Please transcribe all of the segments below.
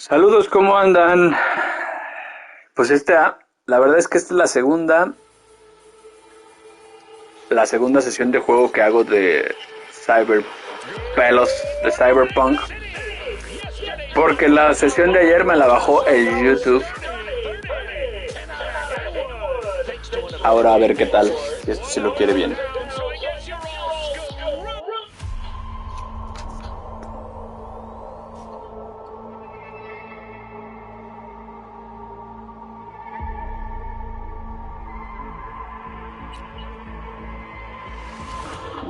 Saludos, ¿cómo andan? Pues la verdad es que esta es la segunda sesión de juego que hago de de Cyberpunk, porque la sesión de ayer me la bajó el YouTube. Ahora a ver qué tal, si esto sí lo quiere bien.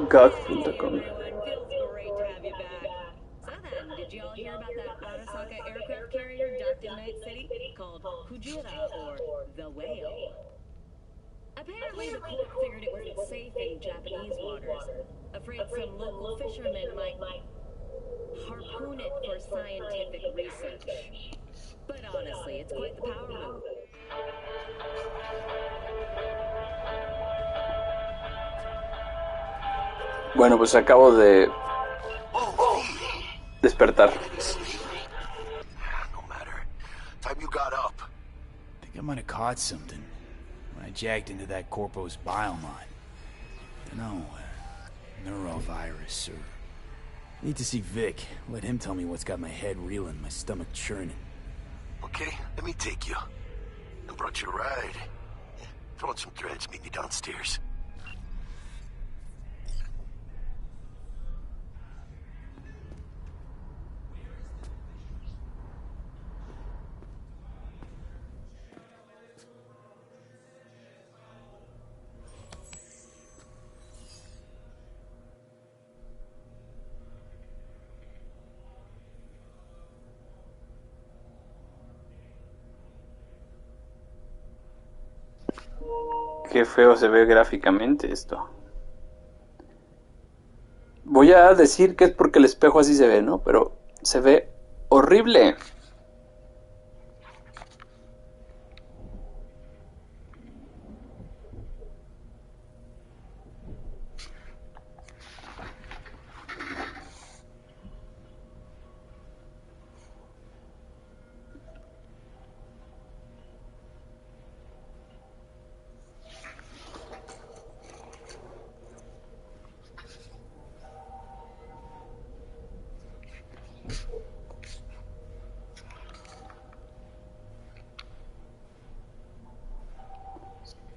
God.com. Apparently, the court figured it wasn't safe in Japanese waters, afraid some local fishermen might harpoon it for scientific research. But honestly, it's quite the power move. Bueno, pues acabo de despertar. No matter. Time you got up. I think I might have caught something when I jacked into that Corpo's biomod. No, neurovirus or... Need to see Vic. Let him tell me what's got my head reeling, my stomach churning. Okay, let me take you. I brought you a ride. Yeah, throw in some threads, meet me downstairs. Qué feo se ve gráficamente esto. Voy a decir que es porque el espejo así se ve, ¿no? Pero se ve horrible.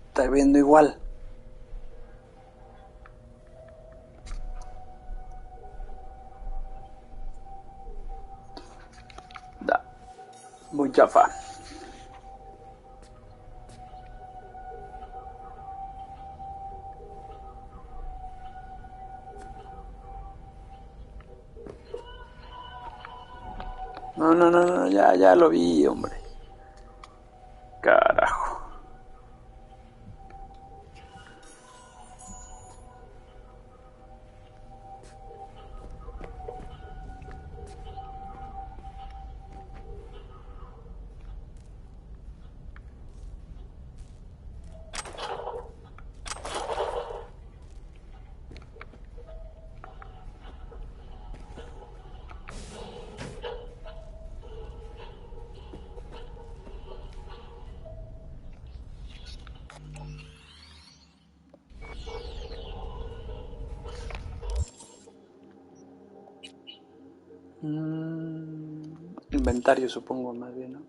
Está viendo igual. Da. Muy chafa. No, ya lo vi, hombre. Carajo. Inventario, supongo, más bien, ¿no?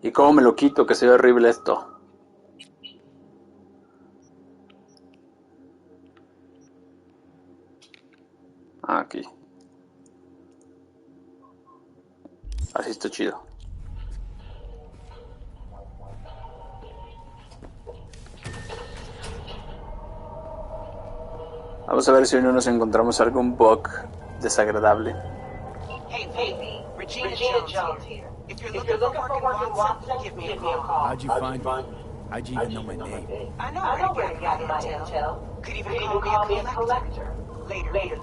¿Y cómo me lo quito? Que se ve horrible esto. Aquí. Así está chido. Vamos a ver si hoy no nos encontramos algún bug desagradable. Hey, Regina Jones here. If you're looking for work in Watson, give me a call. How'd you find me? How'd you even know my name? I know where to get my intel. Could even call me a collector. Later.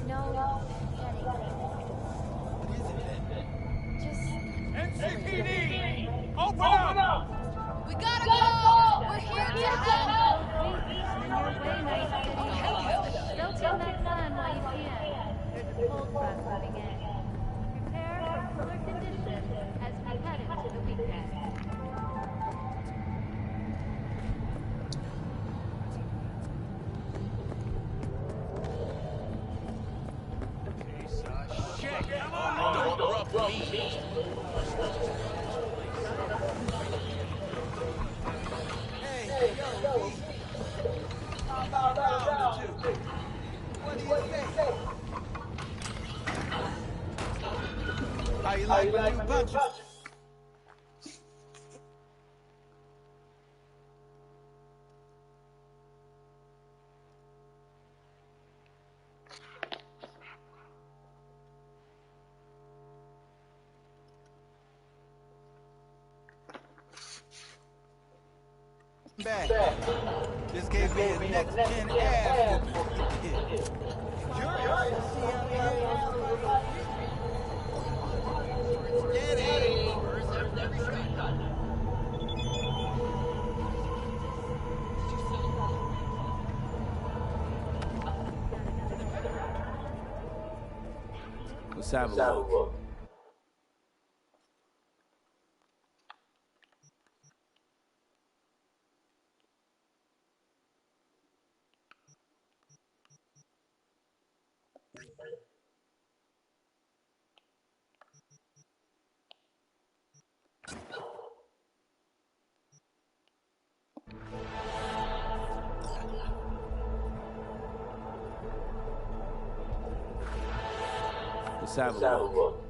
No, NCPD! Open up! We gotta go! We're here to help! Don't turn that sun while you can. There's a cold front coming in. Prepare for cooler conditions as we head into the weekend. How you like my new punches? Back. This gave me a next gen ass whooping. Curious to see how we handle Steady. Let's have a look. Let's have a look.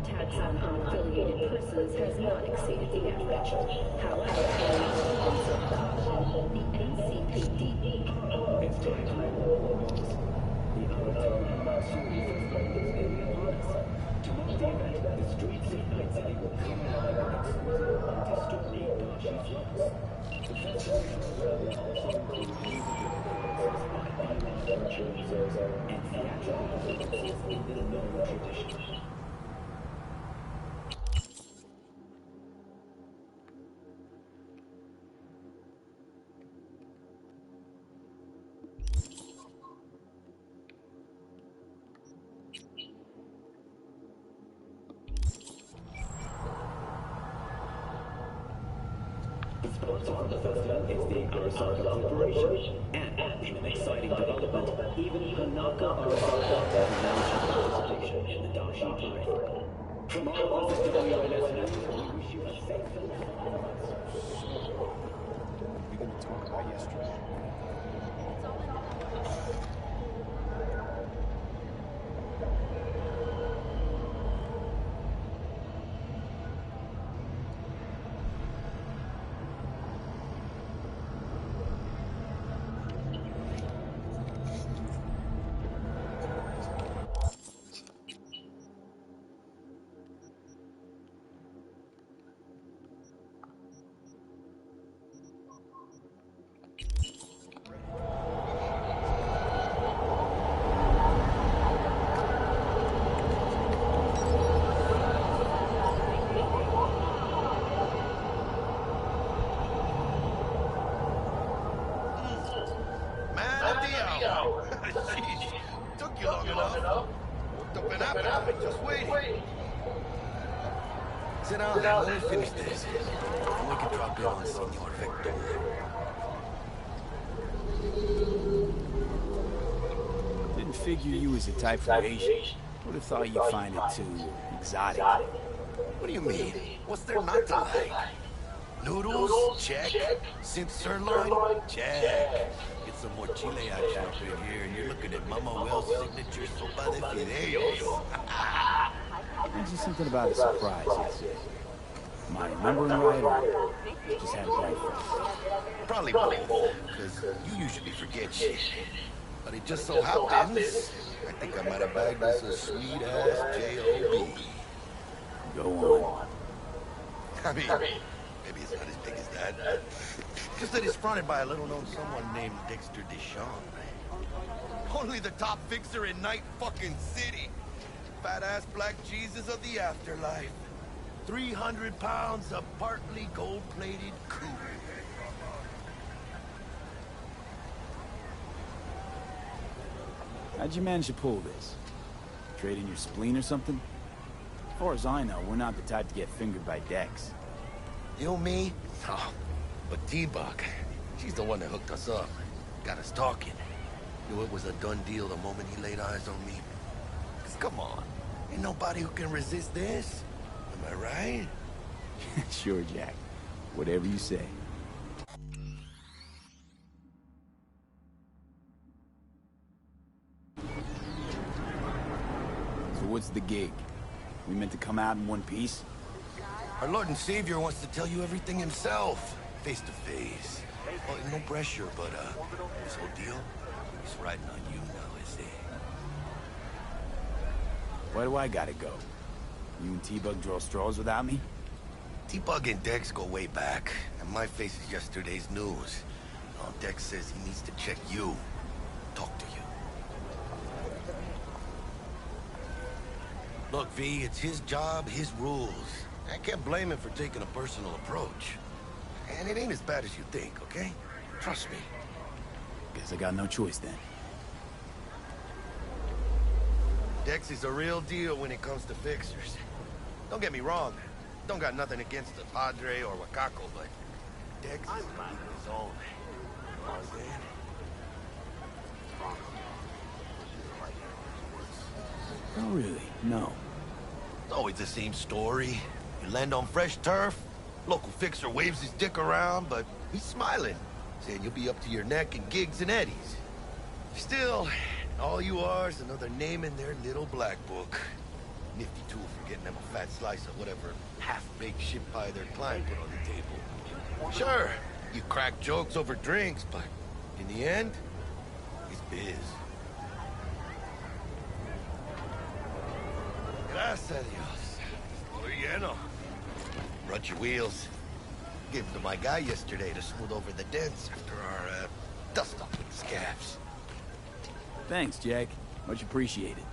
attacks on unaffiliated persons has not exceeded the average. However, in an abundance of caution, the NCPD... It's time to make more progress. The Auditorium Monsoon First Flight is nearly upon us. To mark the event, the streets of Night City will come alive with exquisite multi-story Dashi floats. The festival will also include musical performances by bebop virtuosos and theatrical performances in the known tradition. The sponsor of the festival is the Arasaka Corporation, and in an exciting development, even Hanaka Arasaka has announced participation in the Dashi Parade. From all of us at WINS, we wish you a safe and We're gonna talk about yesterday. Took you long enough. Worked up an appetite just waiting. Sit down, let me finish this. And we can drop in on Senor Victor. Didn't figure you as a type for Asian. Would have thought you'd find it too exotic. What do you mean? What's there not to like? Noodles? Check. Simp sirloin? Check. Get some more chile action up in here, and you're looking at Mama Wells' signature sopa de fideos. There's just something about a surprise yesterday. Am I remembering right, or just had breakfast? Probably both, because you usually forget shit. But it just so happens, I think I might have bagged us a sweet-ass J.O.B. Go on. I mean, maybe it's not as big as that. Just that it's fronted by a little-known someone named Dexter Deshawn. Only the top fixer in Night fucking City. Fat-ass black Jesus of the afterlife. 300 pounds of partly gold-plated coup. How'd you manage to pull this? Trading your spleen or something? As far as I know, we're not the type to get fingered by Dex. You, me? Oh, but T-Bug, she's the one that hooked us up. Got us talking. Knew it was a done deal the moment he laid eyes on me. 'Cause come on, ain't nobody who can resist this. Am I right? Sure, Jack. Whatever you say. So what's the gig? We meant to come out in one piece? Our Lord and Savior wants to tell you everything himself, face to face. Well, no pressure, but this whole deal, he's riding on you now, is he? Why do I gotta go? You and T-Bug draw straws without me? T-Bug and Dex go way back, and my face is yesterday's news. Now, Dex says he needs to check you, talk to you. Look, V, it's his job, his rules. I can't blame him for taking a personal approach. And it ain't as bad as you think, okay? Trust me. Guess I got no choice then. Dex is a real deal when it comes to fixers. Don't get me wrong. Don't got nothing against the Padre or Wakako, but Dex is his own. Understand? Oh, really? No. It's always the same story. You land on fresh turf, local fixer waves his dick around, but he's smiling, saying you'll be up to your neck in gigs and eddies. Still, all you are is another name in their little black book. Nifty tool for getting them a fat slice of whatever half-baked shit pie their client put on the table. Sure, you crack jokes over drinks, but in the end, it's biz. Gracias a Dios. Muy lleno. Brought your wheels. Gave them to my guy yesterday to smooth over the dents after our, dust-up with the scabs. Thanks, Jack. Much appreciated.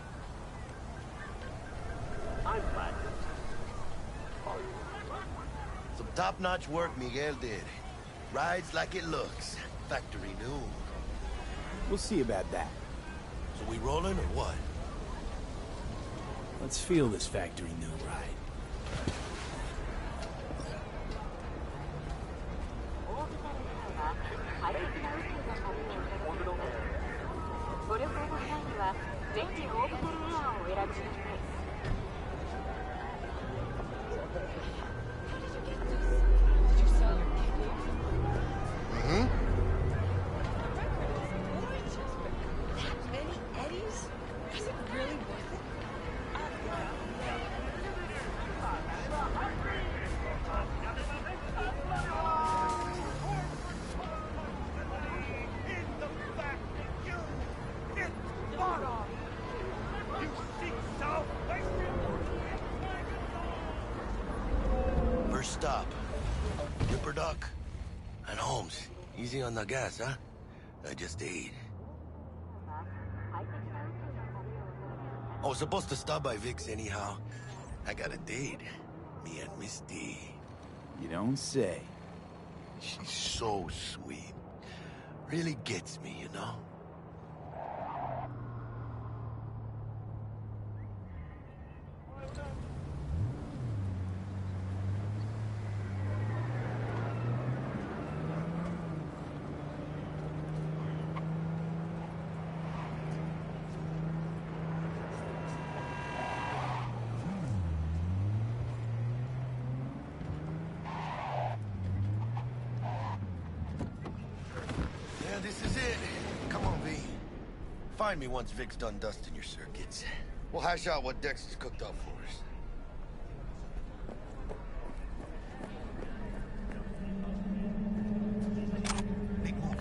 Some top-notch work Miguel did. Rides like it looks. Factory new. We'll see about that. So we rolling or what? Let's feel this factory new ride. First stop. Dipper Duck. And Holmes. Easy on the gas, huh? I just ate. I was supposed to stop by Vic's anyhow. I got a date. Me and Misty. You don't say. She's so sweet. Really gets me, you know? Yeah, this is it. Come on, V. Find me once Vic's done dusting your circuits. We'll hash out what Dex has cooked up for us. Big move.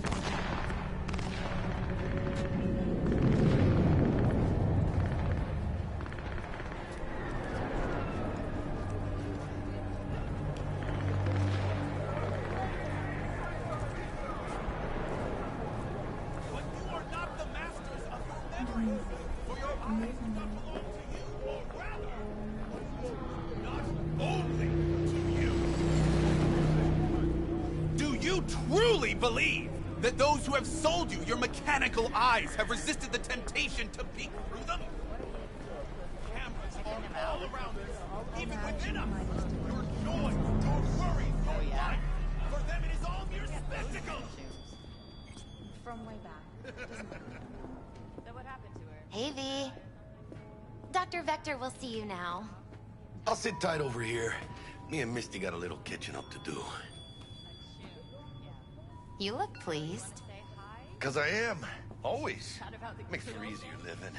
Do you truly believe that those who have sold you your mechanical eyes have resisted the temptation to peek through them? Cameras are all around us, even within us. Your joys, your worries, your life. For them, it is all mere spectacle. From way back. Doesn't matter. So what happened to her? Hey, V. Dr. Vector will see you now. I'll sit tight over here. Me and Misty got a little catching up to do. You look pleased. 'Cause I am. Always. Makes for easier living.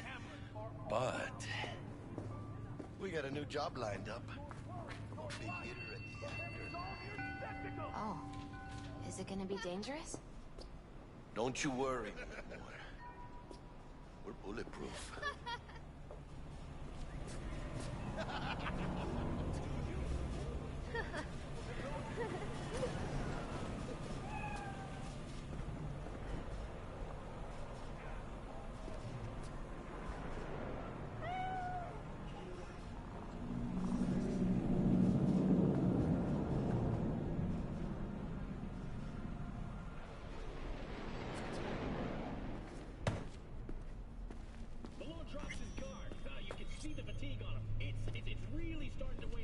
But we got a new job lined up. From a big hitter at the after. Oh. Is it gonna be dangerous? Don't you worry anymore. We're bulletproof. The Lord drops his guard. You can see the fatigue on him. It's really starting to weigh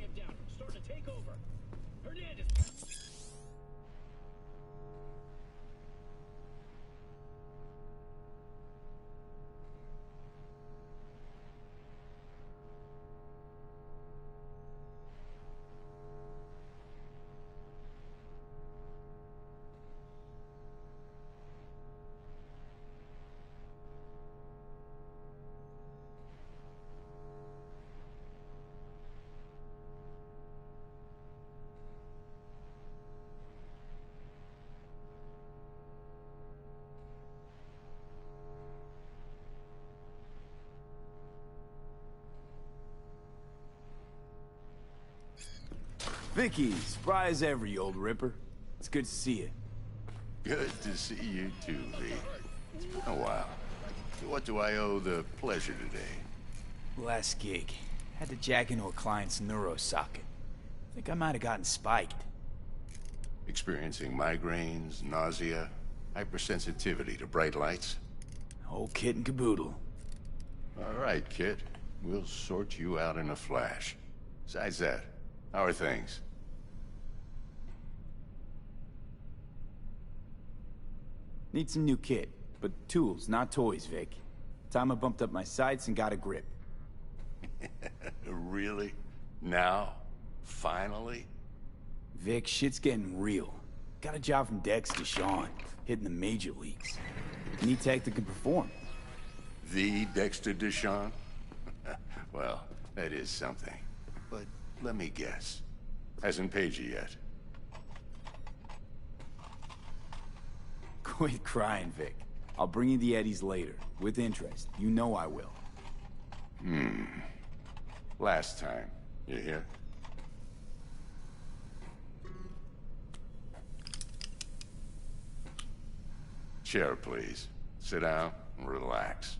Vicky, spry as ever, you old ripper. It's good to see you. Good to see you too, V. It's been a while. What do I owe the pleasure today? Last gig. Had to jack into a client's neuro socket. Think I might have gotten spiked. Experiencing migraines, nausea, hypersensitivity to bright lights? Whole kit and caboodle. All right, kid. We'll sort you out in a flash. Besides that, how are things? Need some new kit, but tools, not toys, Vic. Time I bumped up my sights and got a grip. Really? Now? Finally? Vic, shit's getting real. Got a job from Dex to Sean, hitting the major leagues. Need tech that can perform. The Dexter Deshawn? Well, that is something. But let me guess. Hasn't paid you yet. Quit crying, Vic. I'll bring you the eddies later, with interest. You know I will. Last time. You hear? Chair, please. Sit down and relax.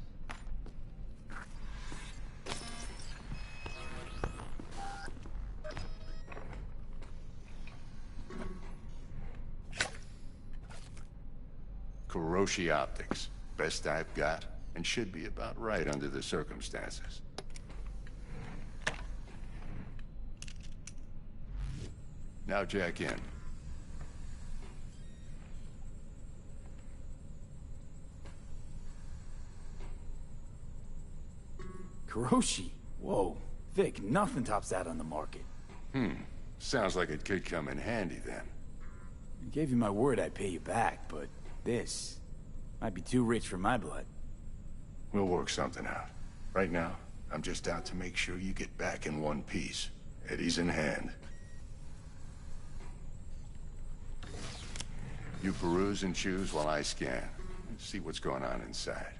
Kuroshi Optics. Best I've got, and should be about right under the circumstances. Now jack in. Kuroshi? Whoa. Vic, nothing tops that on the market. Sounds like it could come in handy then. I gave you my word I'd pay you back, but this might be too rich for my blood. We'll work something out. Right now, I'm just out to make sure you get back in one piece. Eddie's in hand. You peruse and choose while I scan. See what's going on inside.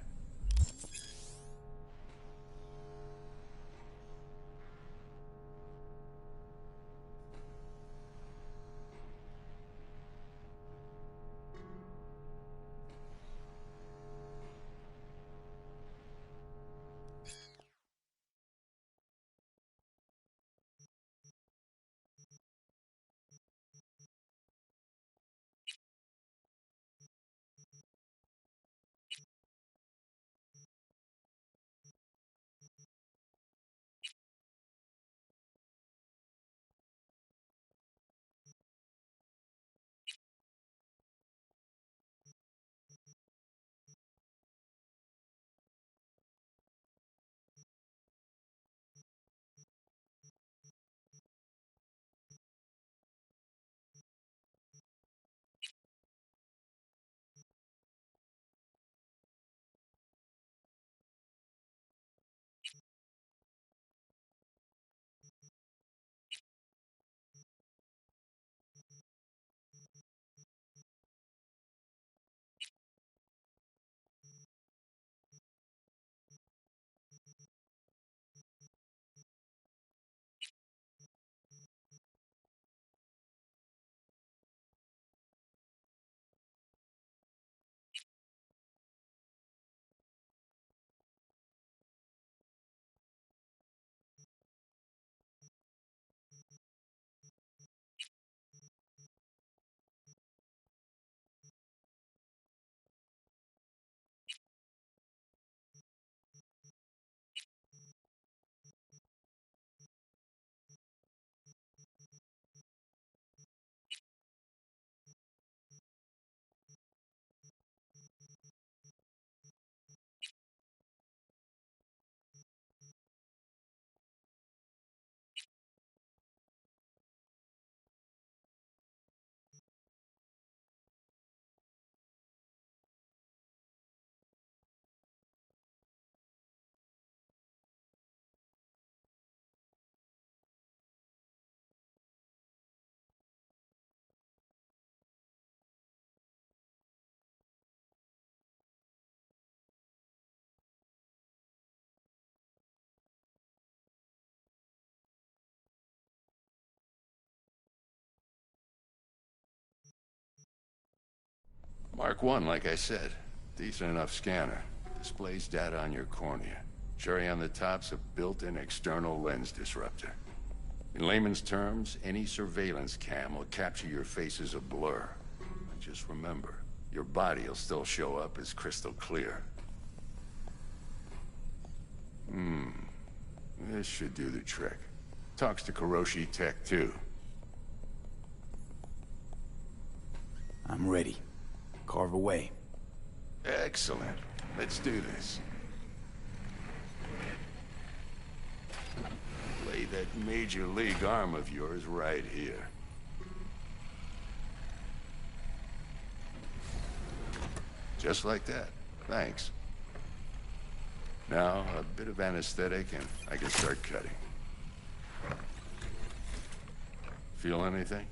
Mark 1, like I said. Decent enough scanner. Displays data on your cornea. Cherry on the top's a built-in external lens disruptor. In layman's terms, any surveillance cam will capture your face as a blur. And just remember, your body will still show up as crystal clear. This should do the trick. Talks to Kuroshi Tech, too. I'm ready. Carve away. Excellent. Let's do this. Lay that major league arm of yours right here. Just like that. Thanks. Now, a bit of anesthetic and I can start cutting. Feel anything?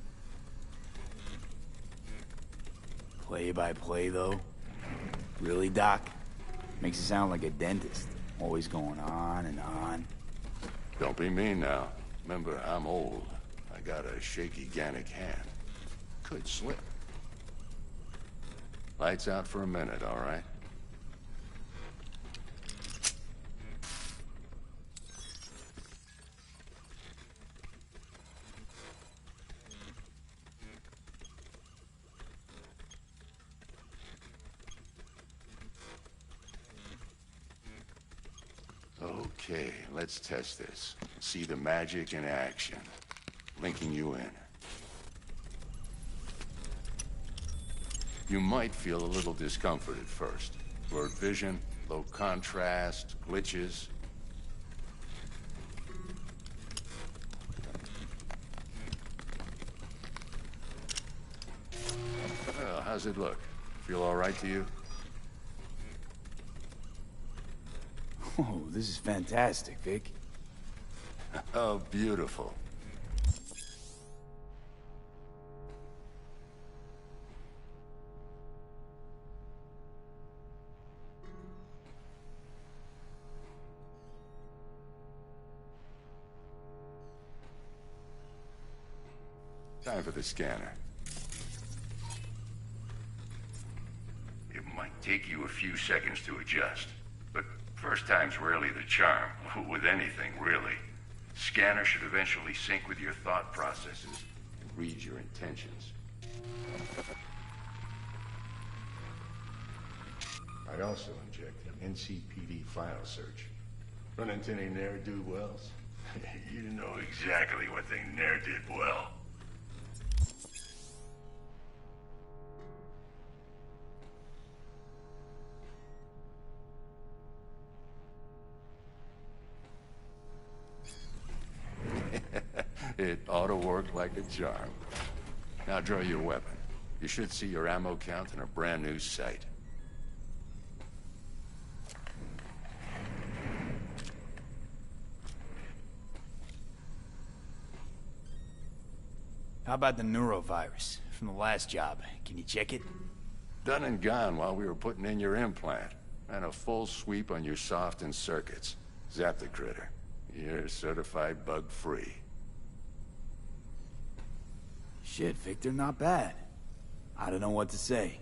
Play by play, though? Really, Doc? Makes it sound like a dentist. Always going on and on. Don't be mean now. Remember, I'm old. I got a shaky Gannic hand. Could slip. Lights out for a minute, all right? Okay, let's test this. See the magic in action. Linking you in. You might feel a little discomfort at first. Blurred vision, low contrast, glitches. Well, how's it look? Feel all right to you? Oh, this is fantastic, Vic. Oh, beautiful. Time for the scanner. It might take you a few seconds to adjust, but first time's rarely the charm, with anything, really. Scanner should eventually sync with your thought processes and read your intentions. I also inject an NCPD file search. Run into any ne'er-do-wells? You know exactly what they ne'er did well. It ought to work like a charm. Now draw your weapon. You should see your ammo count in a brand new sight. How about the neurovirus from the last job? Can you check it? Done and gone while we were putting in your implant. And a full sweep on your soft and circuits. Zap the critter. You're certified bug-free. Shit, Victor, not bad. I don't know what to say.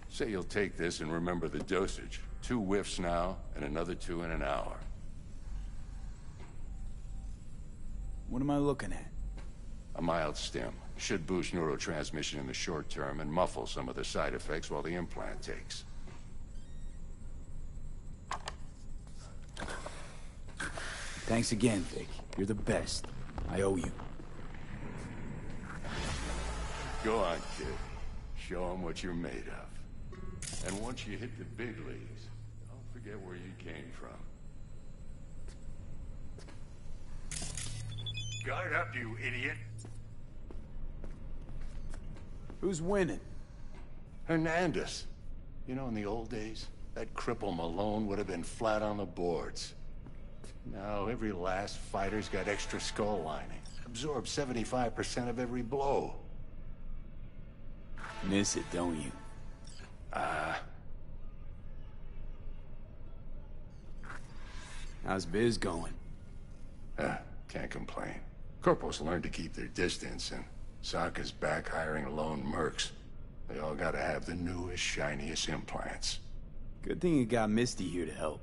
Say you'll take this and remember the dosage. 2 whiffs now, and another 2 in an hour. What am I looking at? A mild stim. Should boost neurotransmission in the short term and muffle some of the side effects while the implant takes. Thanks again, Vic. You're the best. I owe you. Go on, kid. Show them what you're made of. And once you hit the big leagues, don't forget where you came from. Guard up, you idiot. Who's winning? Hernandez. You know, in the old days, that cripple Malone would have been flat on the boards. Now, every last fighter's got extra skull lining. Absorbs 75% of every blow. Miss it, don't you? How's biz going? Can't complain. Corporals learn to keep their distance, and Sokka's back hiring lone mercs. They all gotta have the newest, shiniest implants. Good thing you got Misty here to help.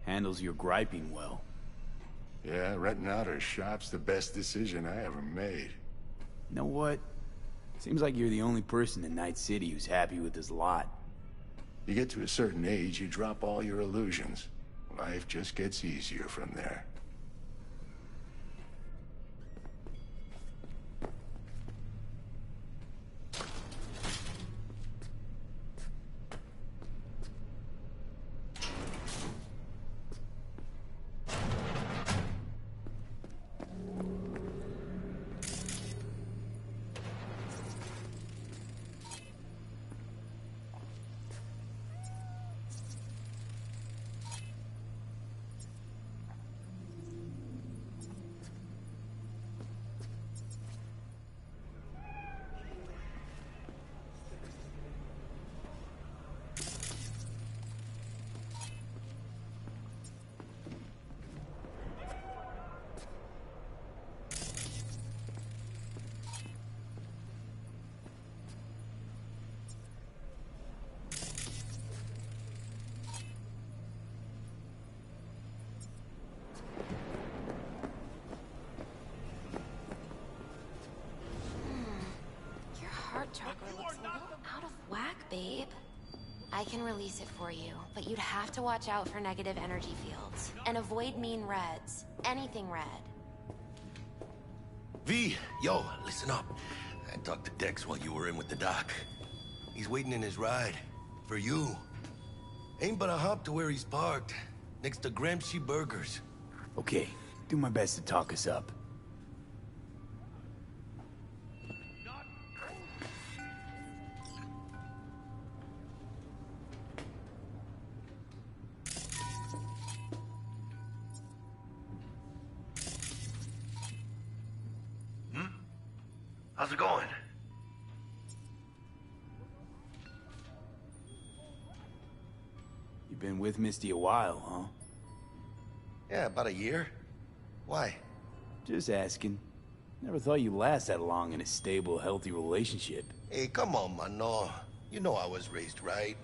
Handles your griping well. Yeah, renting out her shop's the best decision I ever made. You know what? Seems like you're the only person in Night City who's happy with this lot. You get to a certain age, you drop all your illusions. Life just gets easier from there. Chakra looks a little out of whack, babe. I can release it for you, but you'd have to watch out for negative energy fields. And avoid mean reds. Anything red. V, yo, listen up. I talked to Dex while you were in with the doc. He's waiting in his ride. For you. Ain't but a hop to where he's parked. Next to Gramsci Burgers. Okay, do my best to talk us up. How's it going? You've been with Misty a while, huh? Yeah, about a year. Why? Just asking. Never thought you'd last that long in a stable, healthy relationship. Hey, come on, Mano. You know I was raised right.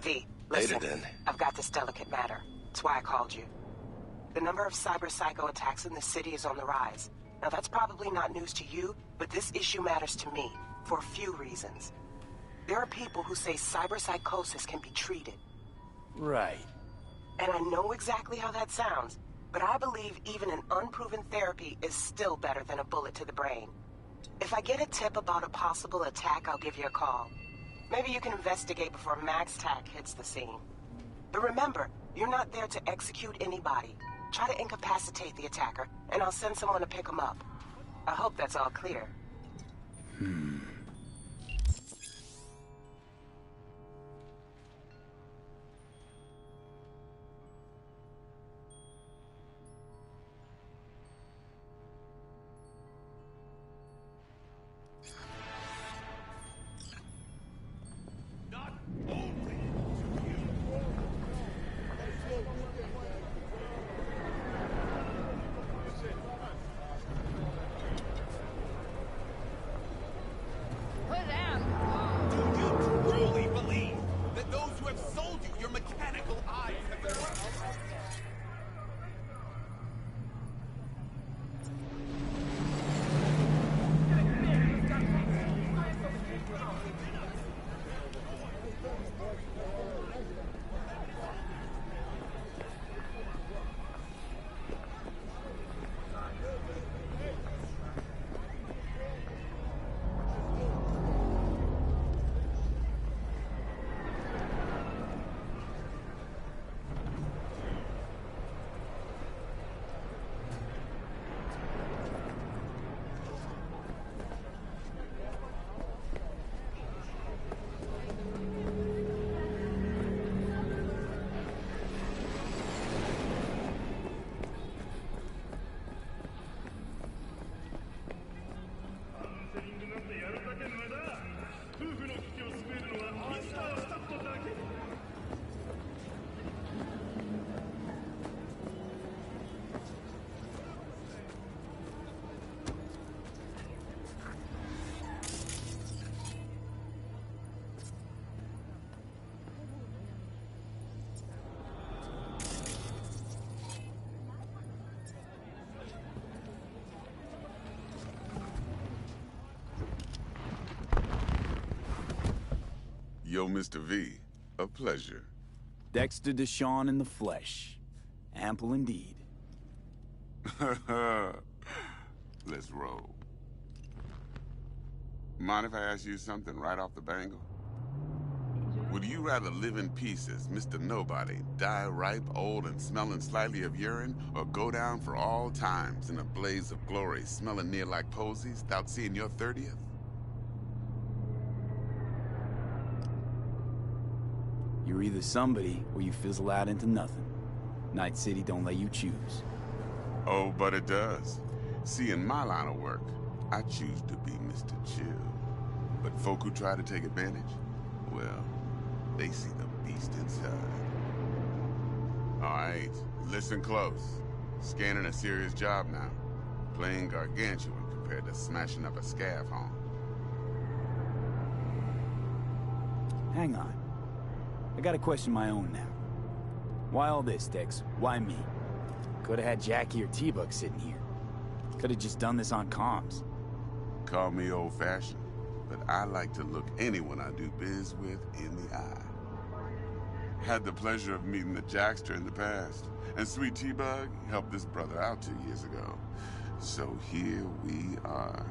V, Later listen. then. I've got this delicate matter. That's why I called you. The number of cyber-psycho attacks in the city is on the rise. Now, that's probably not news to you, but this issue matters to me for a few reasons. There are people who say cyberpsychosis can be treated. Right. And I know exactly how that sounds, but I believe even an unproven therapy is still better than a bullet to the brain. If I get a tip about a possible attack, I'll give you a call. Maybe you can investigate before Max Tack hits the scene. But remember, you're not there to execute anybody. Try to incapacitate the attacker, and I'll send someone to pick him up. I hope that's all clear. Yo, Mr. V, a pleasure. Dexter Deshawn in the flesh. Ample indeed. Let's roll. Mind if I ask you something right off the bangle? Would you rather live in pieces, Mr. Nobody, die ripe, old, and smelling slightly of urine, or go down for all times in a blaze of glory, smelling near like posies, without seeing your 30th? You're either somebody, or you fizzle out into nothing. Night City don't let you choose. Oh, but it does. See, in my line of work, I choose to be Mr. Chill. But folk who try to take advantage, well, they see the beast inside. All right, listen close. Scanning a serious job now. Playing gargantuan compared to smashing up a scav home. Hang on. I got a question of my own now. Why all this, Dex? Why me? Could've had Jackie or T-Bug sitting here. Could've just done this on comms. Call me old-fashioned, but I like to look anyone I do biz with in the eye. Had the pleasure of meeting the Jackster in the past, and Sweet T-Bug helped this brother out 2 years ago. So here we are.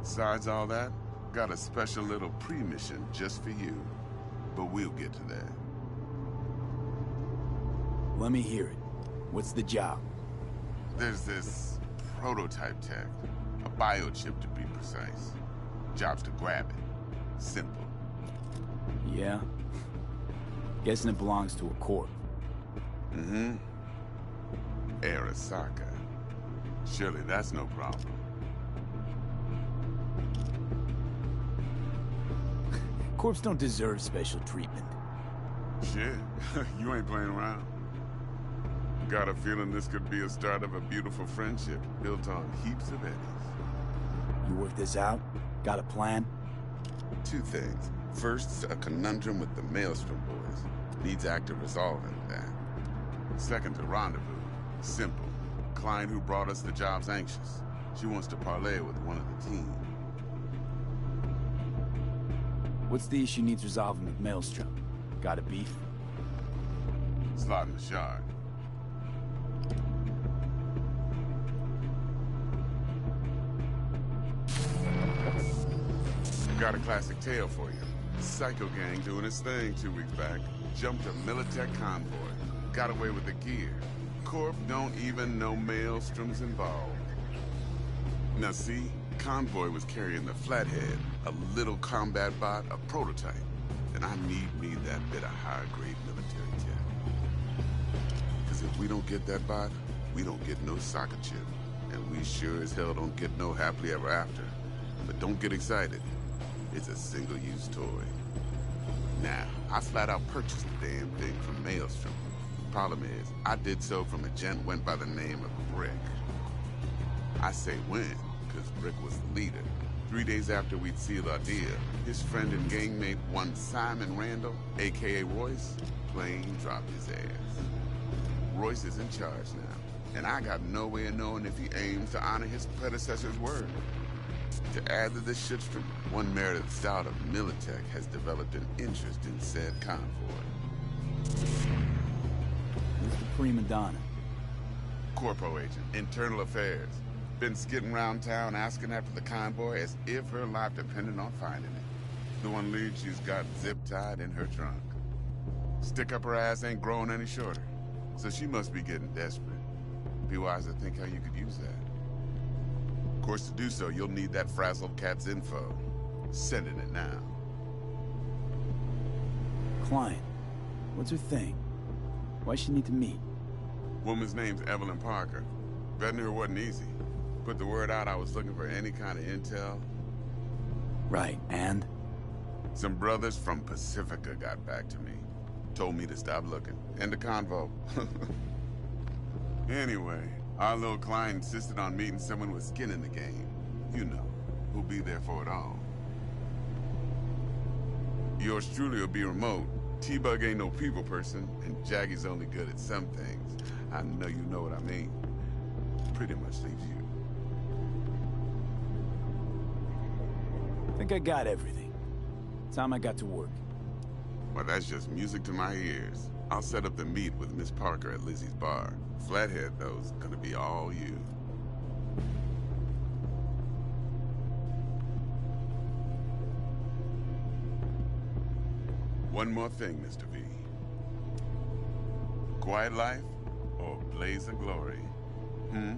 Besides all that, got a special little pre-mission just for you. But we'll get to that. Let me hear it. What's the job? There's this prototype tech. A biochip to be precise. Job's to grab it. Simple. Yeah? Guessing it belongs to a corp. Mm-hmm. Arasaka. Surely that's no problem. Corps don't deserve special treatment. Shit, you ain't playing around. Got a feeling this could be a start of a beautiful friendship built on heaps of eddies. You work this out? Got a plan? 2 things. First, a conundrum with the Maelstrom boys. Needs active resolving that. Second, a rendezvous. Simple. Client who brought us the job's anxious. She wants to parlay with one of the team. What's the issue needs resolving with Maelstrom? Got a beef? Slot in the shard. Got a classic tale for you. Psycho gang doing its thing 2 weeks back. Jumped a Militech convoy. Got away with the gear. Corp don't even know Maelstrom's involved. Now see, convoy was carrying the Flathead, a little combat bot, a prototype. And I need that bit of high-grade military tech. Because if we don't get that bot, we don't get no soccer chip. And we sure as hell don't get no happily ever after. But don't get excited. It's a single-use toy. Now, I flat out purchased the damn thing from Maelstrom. Problem is, I did so from a gent went by the name of Brick. I say when, because Brick was the leader. 3 days after we'd sealed our deal, his friend and gangmate, one Simon Randall, a.k.a. Royce, plain dropped his ass. Royce is in charge now, and I got no way of knowing if he aims to honor his predecessor's word. To add to this shitstorm, one Meredith Stout of Militech has developed an interest in said convoy. Mr. Prima Donna. Corpo agent, internal affairs. Been skidding around town asking after the convoy as if her life depended on finding it. The one lead she's got zip-tied in her trunk. Stick up her ass ain't growing any shorter, so she must be getting desperate. Be wise to think how you could use that. Of course, to do so, you'll need that frazzled cat's info. Sending it now. Client. What's her thing? Why's she need to meet? Woman's name's Evelyn Parker. Vetting her wasn't easy. Put the word out I was looking for any kind of intel. Right, and? Some brothers from Pacifica got back to me. Told me to stop looking. End the convo. Anyway, our little client insisted on meeting someone with skin in the game. You know, who'll be there for it all. Yours truly will be remote. T-Bug ain't no people person, and Jaggy's only good at some things. I know you know what I mean. Pretty much leaves you. Think I got everything. Time I got to work. Well, that's just music to my ears. I'll set up the meet with Miss Parker at Lizzie's bar. Flathead, though's gonna be all you. One more thing, Mr. V. Quiet life or blaze of glory? Hmm?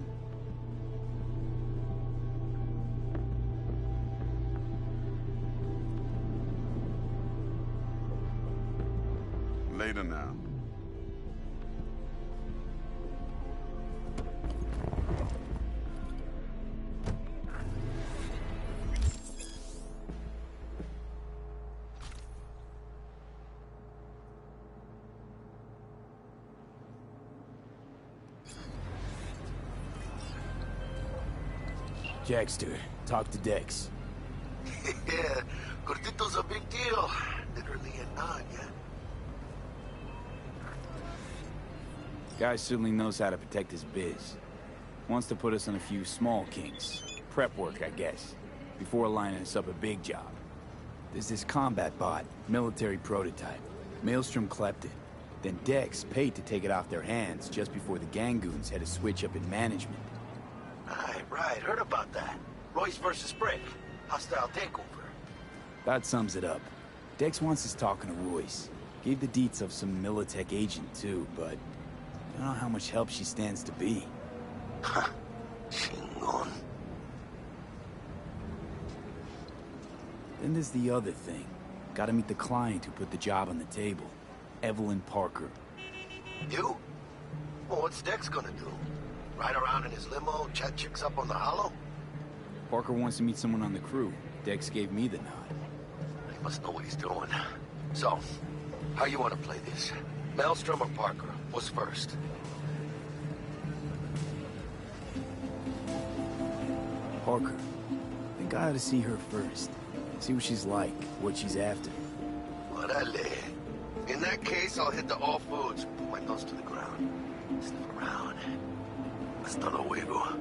Later now. Jackster, talk to Dex. Yeah, Gordito's a big deal. Literally and not, yeah. Guy certainly knows how to protect his biz. Wants to put us on a few small kinks. Prep work, I guess. Before lining us up a big job. There's this combat bot, military prototype. Maelstrom clept it. Then Dex paid to take it off their hands just before the Gangoons had a switch up in management. Right, heard about that. Royce versus Brick. Hostile takeover. That sums it up. Dex wants us talking to Royce. Gave the deets of some Militech agent too, but I don't know how much help she stands to be. Ha. Chingon. Then there's the other thing. Gotta meet the client who put the job on the table. Evelyn Parker. You? Well, what's Dex gonna do? Ride around in his limo, chat chicks up on the hollow? Parker wants to meet someone on the crew. Dex gave me the nod. He must know what he's doing. So, how you want to play this? Maelstrom or Parker? What's first? Parker. Think I ought to see her first. See what she's like, what she's after. Orale. In that case, I'll hit the all foods. Put my nose to the ground. Sniff around. Hasta luego.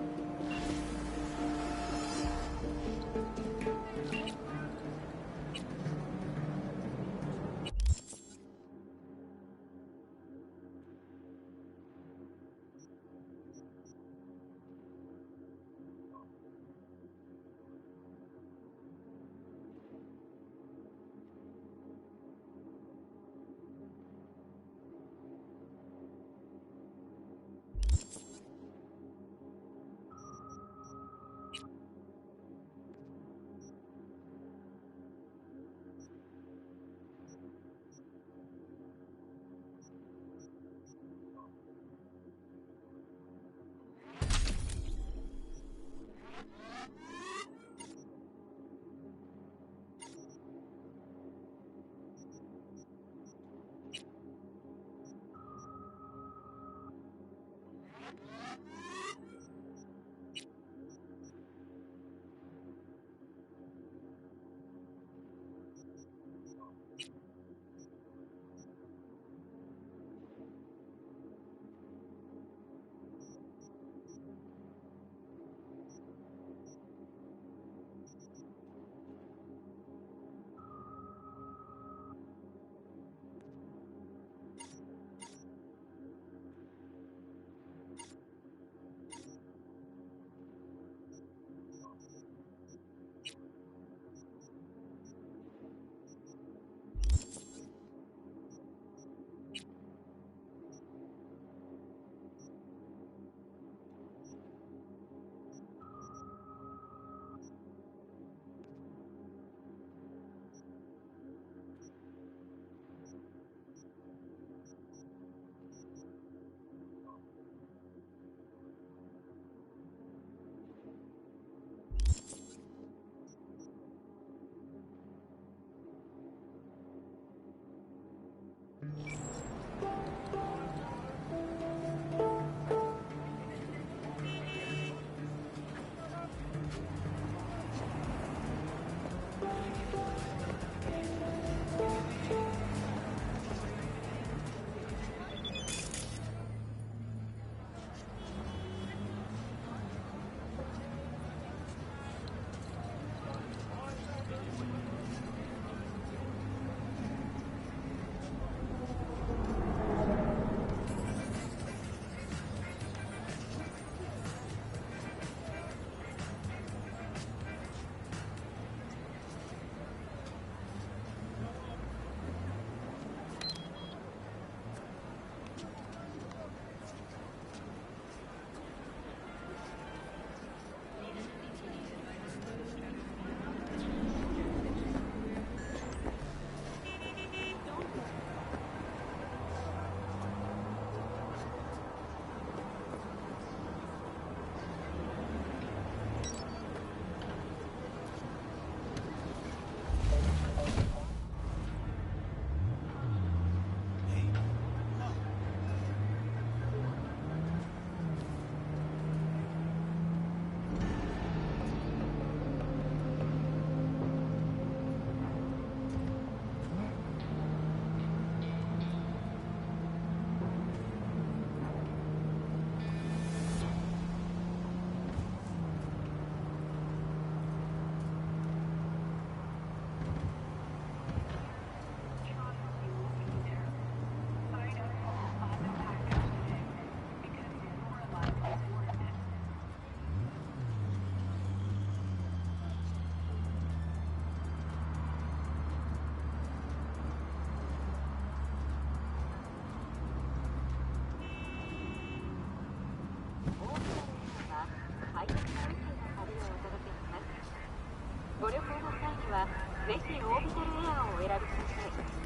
ご旅行の際にはぜひオービタルエアーをお選びください。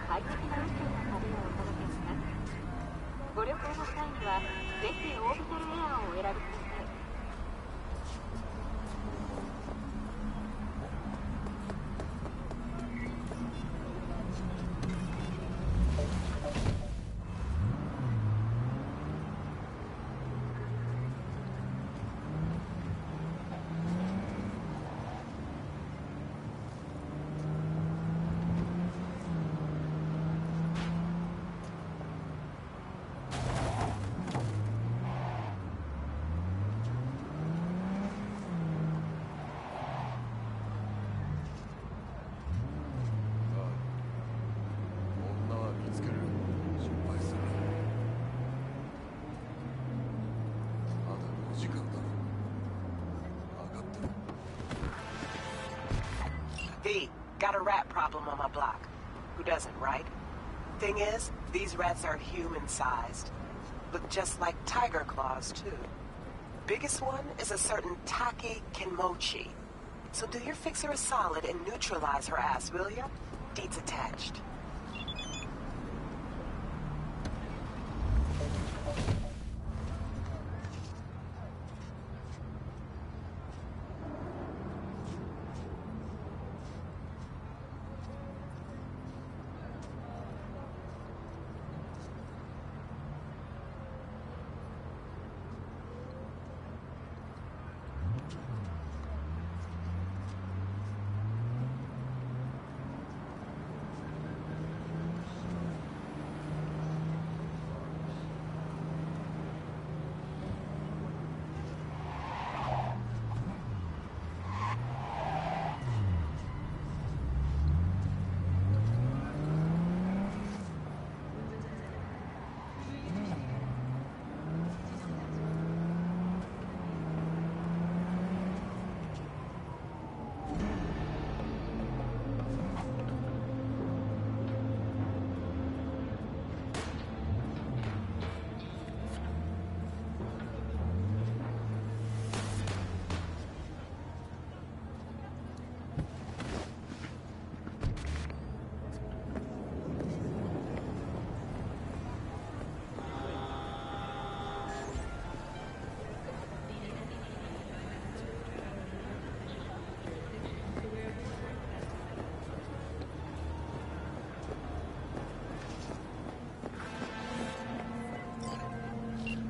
快適な宇宙の旅をお届けします。ご旅行の際にはぜひオービタルエアーをお選びください。V, got a rat problem on my block. Who doesn't, right? Thing is, these rats are human-sized. Look just like tiger claws, too. Biggest one is a certain Take Kenmochi. So do your fixer a solid and neutralize her ass, will ya? Deeds attached.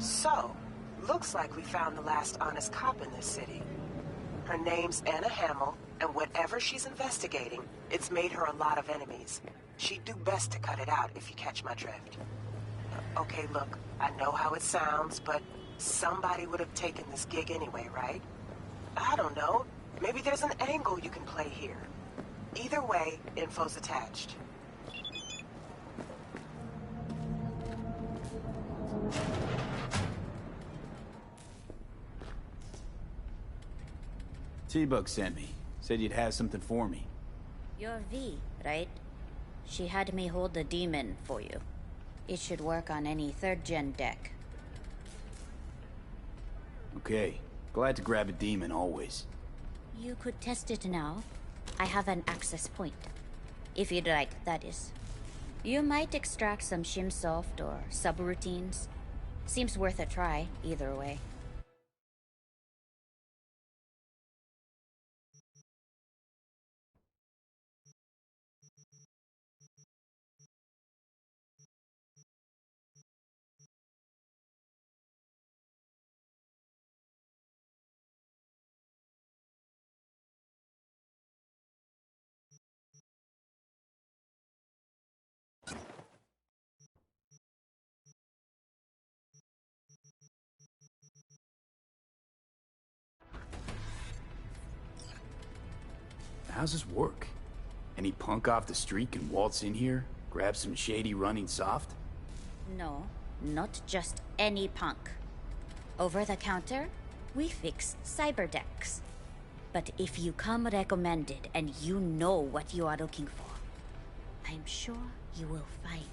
So, looks like we found the last honest cop in this city. Her name's Anna Hamill, and whatever she's investigating, it's made her a lot of enemies. She'd do best to cut it out if you catch my drift. Okay, look, I know how it sounds, but somebody would have taken this gig anyway, right? I don't know. Maybe there's an angle you can play here. Either way, info's attached. T-Bug sent me. Said you'd have something for me. You're V, right? She had me hold the demon for you. It should work on any 3rd gen deck. Okay. Glad to grab a demon always. You could test it now. I have an access point. If you'd like, that is. You might extract some shimsoft or subroutines. Seems worth a try, either way. How's this work? Any punk off the street can waltz in here, grab some shady running soft? No, not just any punk. Over the counter, we fix cyber decks. But if you come recommended and you know what you are looking for, I'm sure you will find it.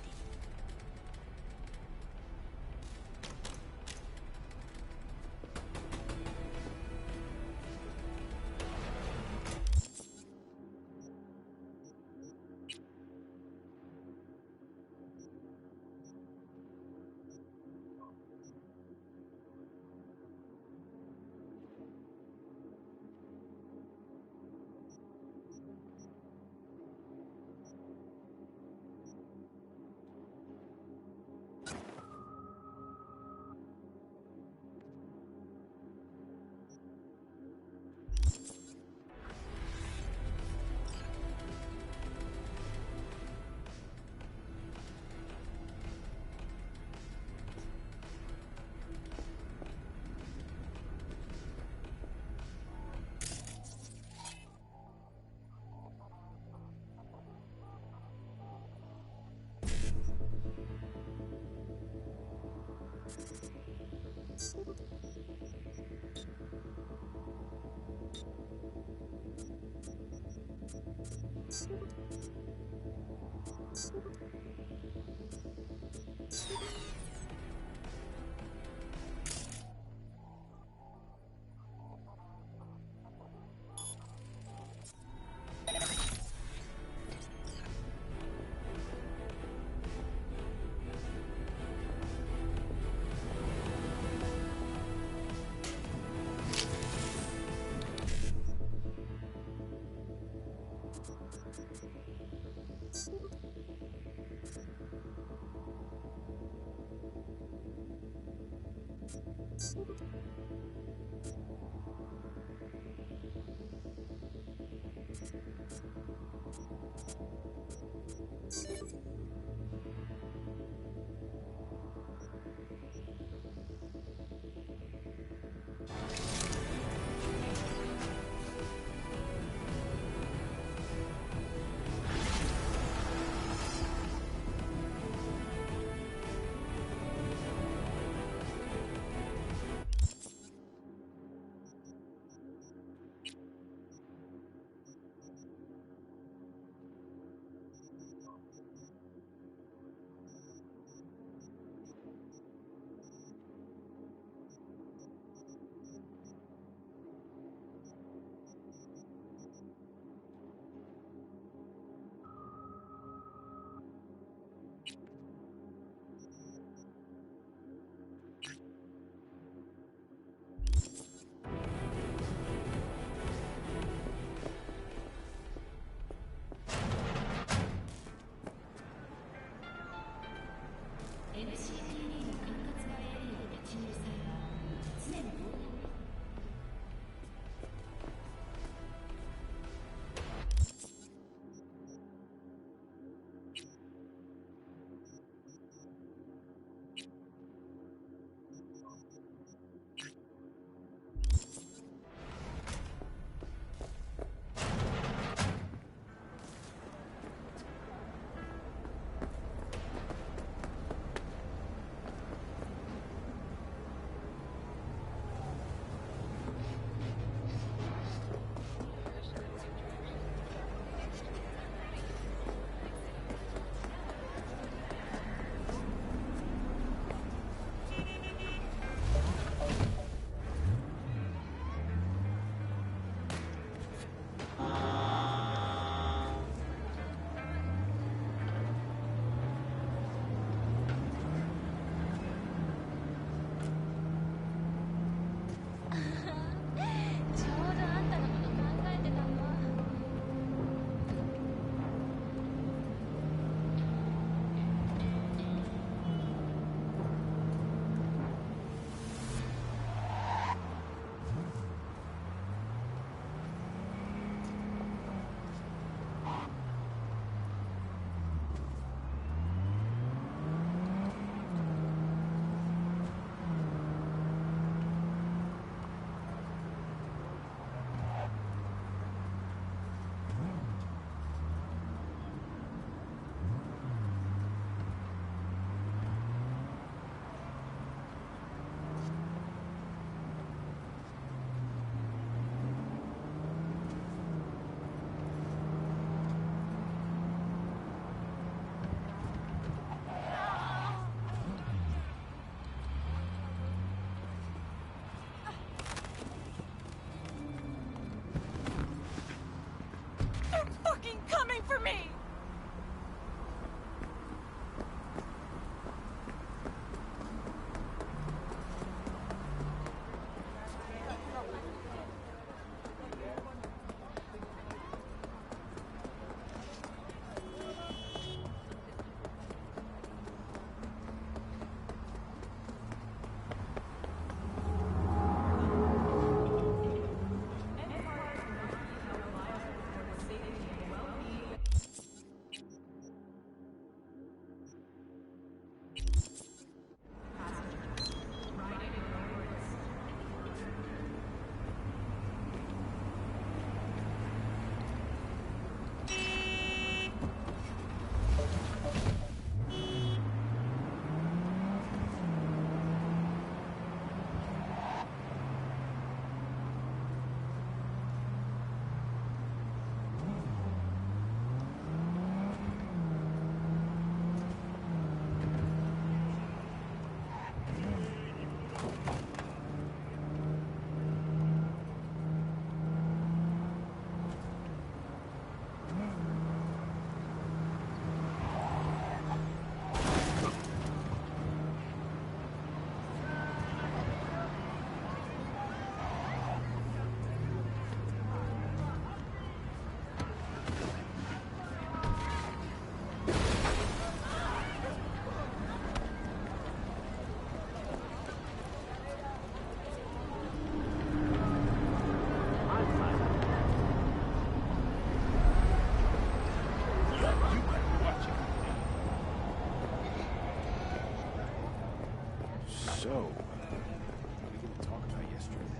So, what are we gonna talk about yesterday?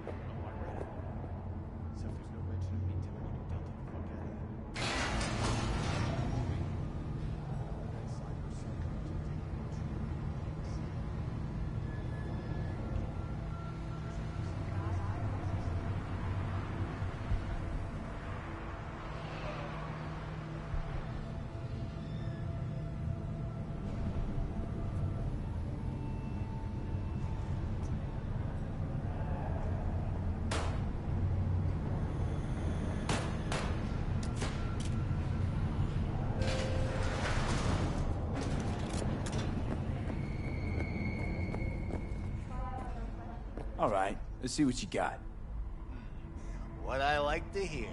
Oh, I read it. Except there's no mention of me telling you to delta the fuck out of there. All right, let's see what you got. What I like to hear.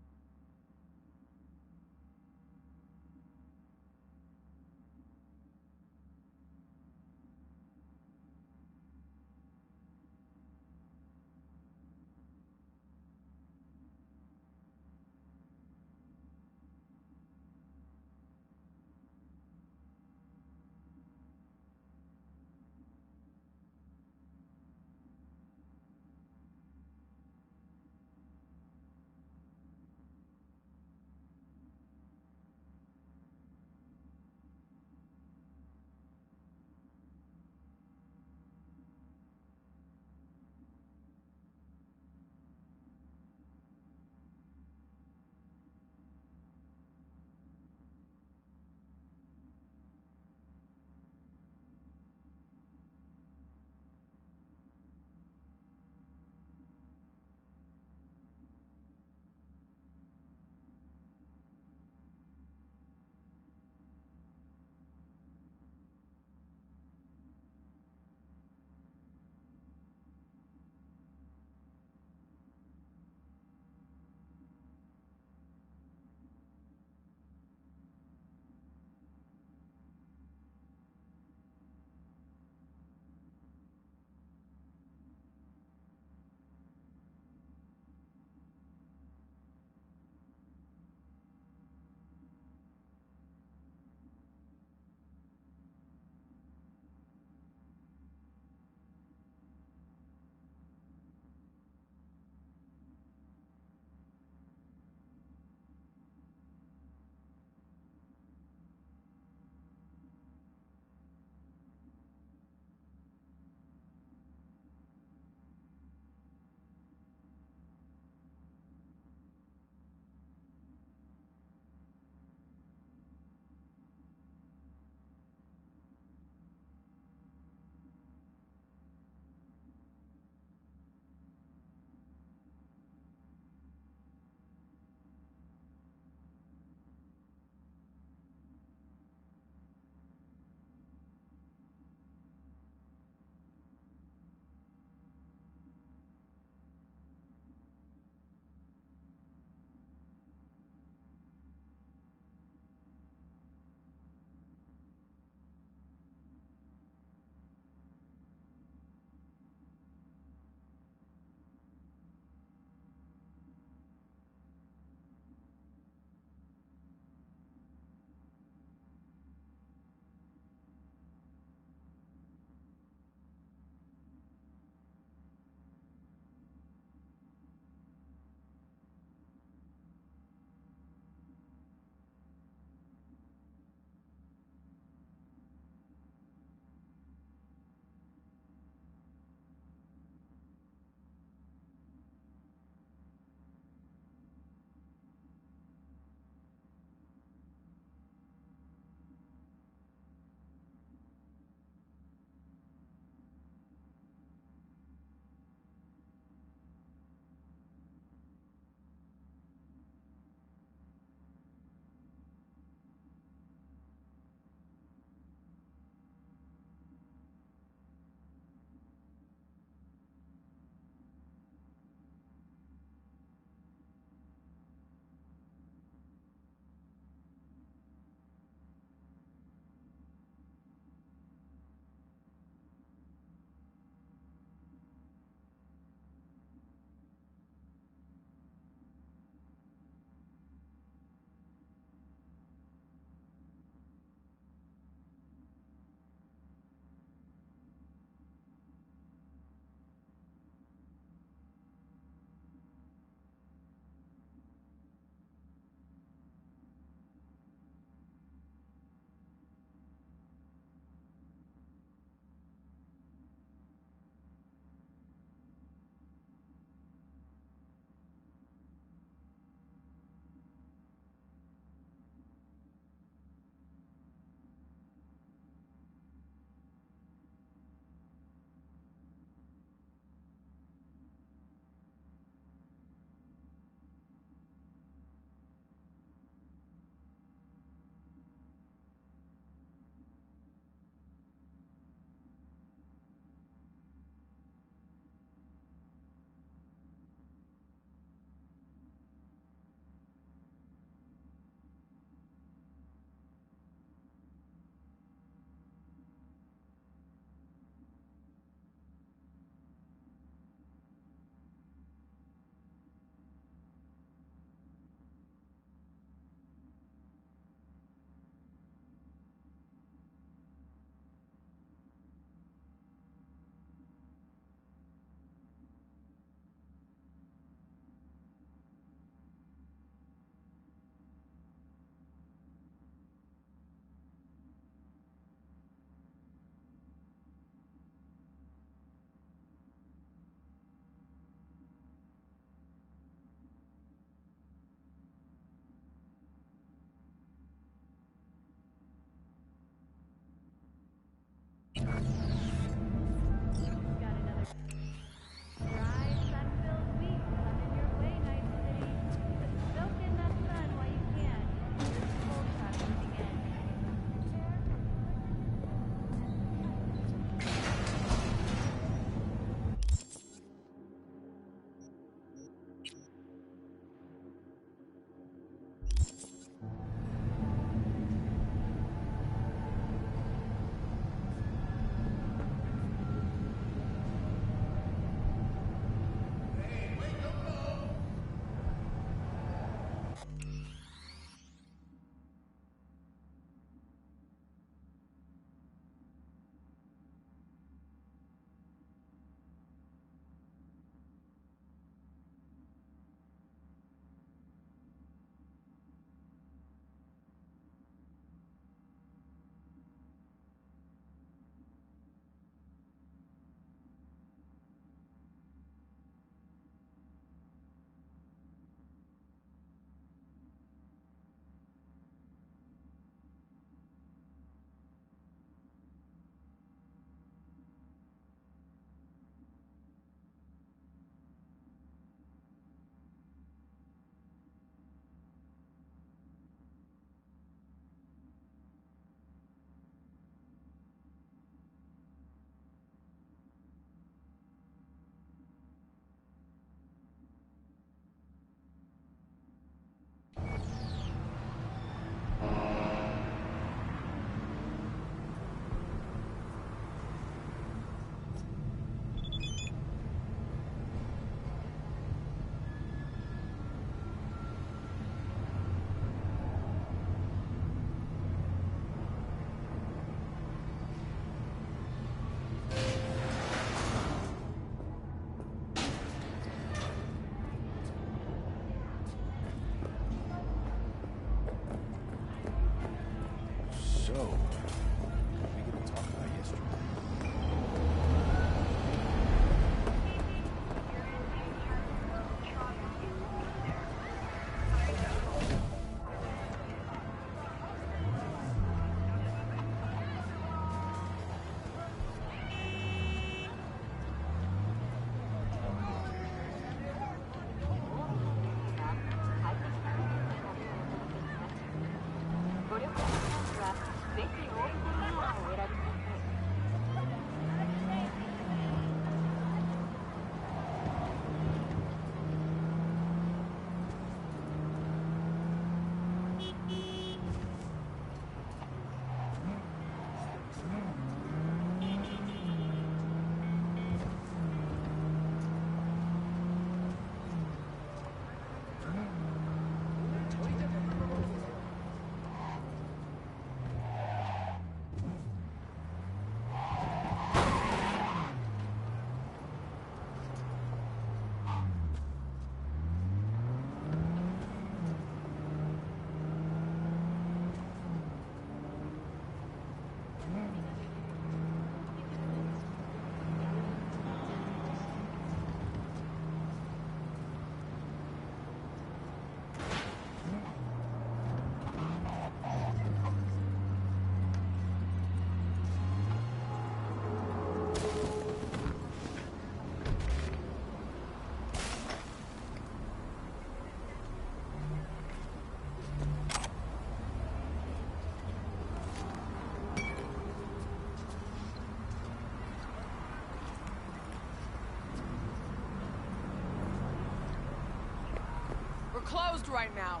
Closed right now.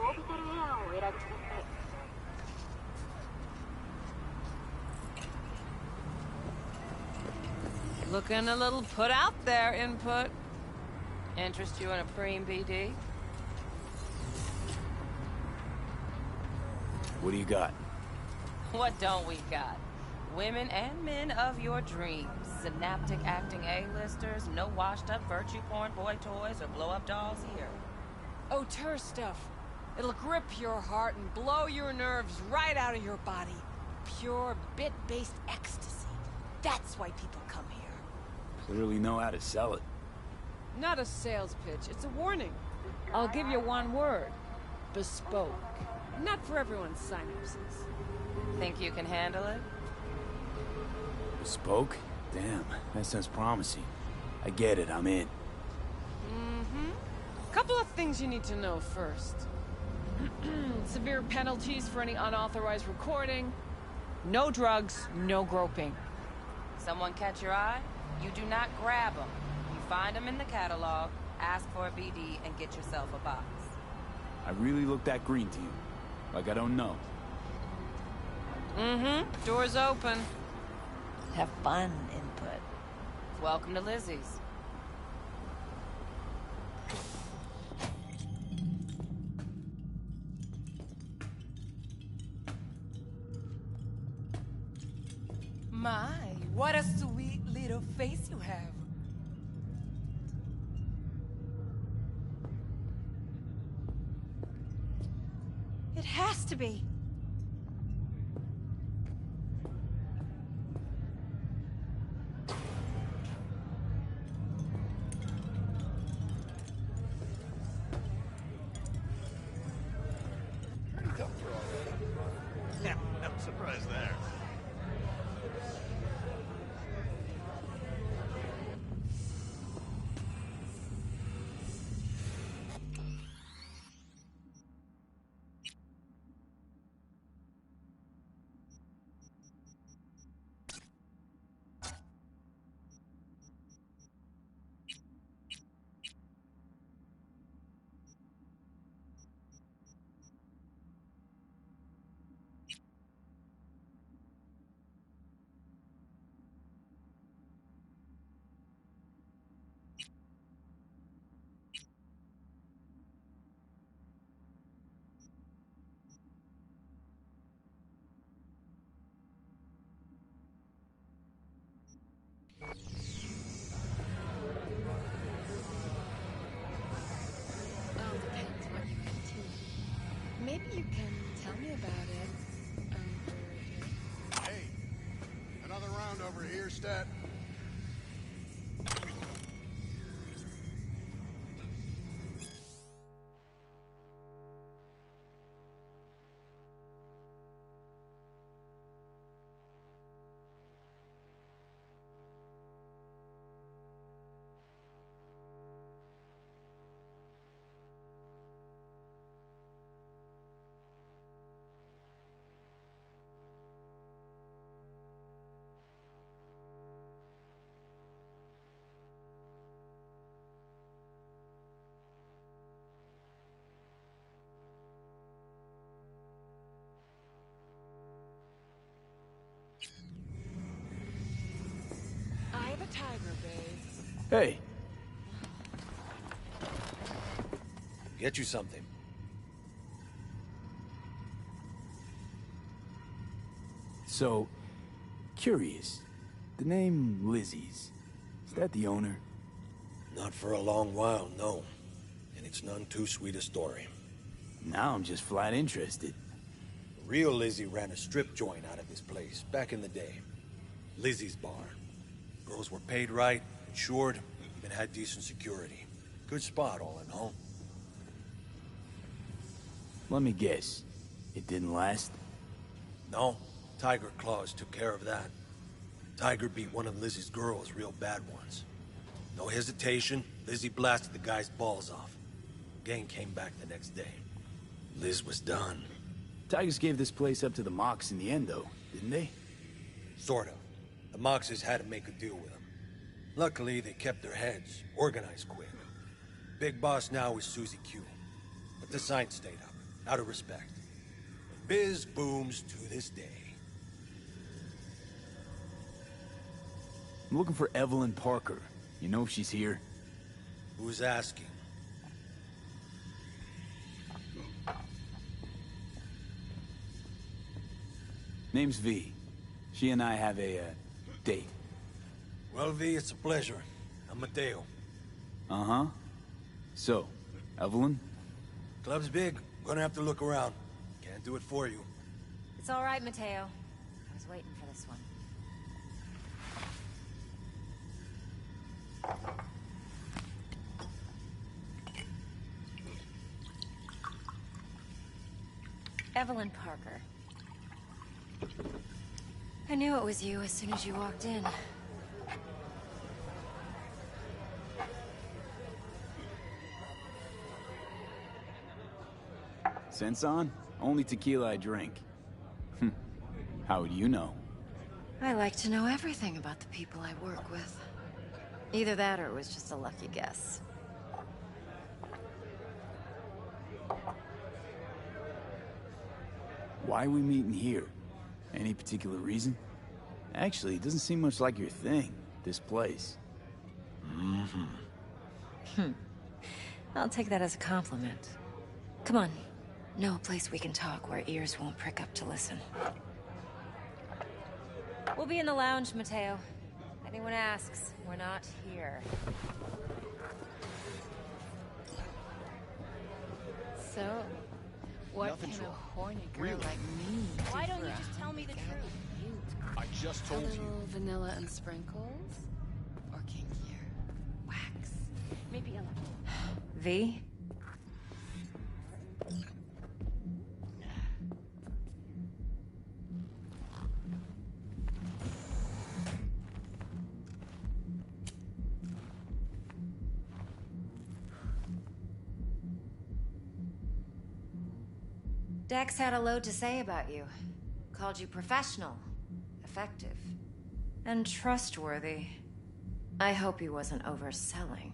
オービタルエアーをお選びください。 Looking a little put out there, Input. Interest you in a preem BD? What do you got? What don't we got? Women and men of your dreams. Synaptic acting A-listers, no washed-up virtue porn boy toys or blow-up dolls here. Auteur stuff. It'll grip your heart and blow your nerves right out of your body. Pure bit-based ecstasy. That's why people come here. Clearly know how to sell it. Not a sales pitch, it's a warning. I'll give you one word. Bespoke. Not for everyone's synapses. Think you can handle it? Bespoke? Damn, that sounds promising. I get it, I'm in. Mm-hmm. Couple of things you need to know first. Severe penalties for any unauthorized recording. No drugs, no groping. Someone catch your eye? You do not grab them. You find them in the catalog, ask for a BD, and get yourself a box. I really look that green to you. Like I don't know. Mm-hmm. Door's open. Have fun, Input. Welcome to Lizzie's. My, what a sweet little face you have. It has to be. Yeah, no surprise there. All depends what you're into. Maybe you can tell me about it. Hey, another round over here, Stat. I have a tiger, babe. Hey, Get you something. so, curious. The name Lizzie's, is that the owner? Not for a long while, no. And it's none too sweet a story. Now I'm just flat interested. Real Lizzie ran a strip joint out of this place, back in the day. Lizzie's Bar. Girls were paid right, insured, even had decent security. Good spot, all in all. Let me guess. It didn't last? No, Tiger Claws took care of that. Tiger beat one of Lizzie's girls real bad once. No hesitation, Lizzie blasted the guy's balls off. Gang came back the next day. Liz was done. Tigers gave this place up to the Mox in the end, though, didn't they? Sort of. The Moxes had to make a deal with them. Luckily, they kept their heads, organized quick. Big boss now is Susie Q. But the sign stayed up. out of respect. Biz booms to this day. I'm looking for Evelyn Parker. You know if she's here? Who's asking? Name's V. She and I have a, date. Well, V, it's a pleasure. I'm Mateo. Uh-huh. So, Evelyn? Club's big. Gonna have to look around. Can't do it for you. It's all right, Mateo. I was waiting for this one. Evelyn Parker. I knew it was you as soon as you walked in. Sense on? Only tequila I drink. How would you know? I like to know everything about the people I work with. Either that or it was just a lucky guess. Why are we meeting here? Any particular reason? Actually, it doesn't seem much like your thing, this place. I'll take that as a compliment. Come on. Know a place we can talk where ears won't prick up to listen. We'll be in the lounge, Mateo. If anyone asks, we're not here. So, what Nothing can wrong. a horny girl Really? like me do Why don't for you a just tell me the truth? I just A told you. little vanilla and sprinkles? Or kinkier? Wax? Maybe a little. V? Dex had a load to say about you. Called you professional, effective, and trustworthy. I hope he wasn't overselling.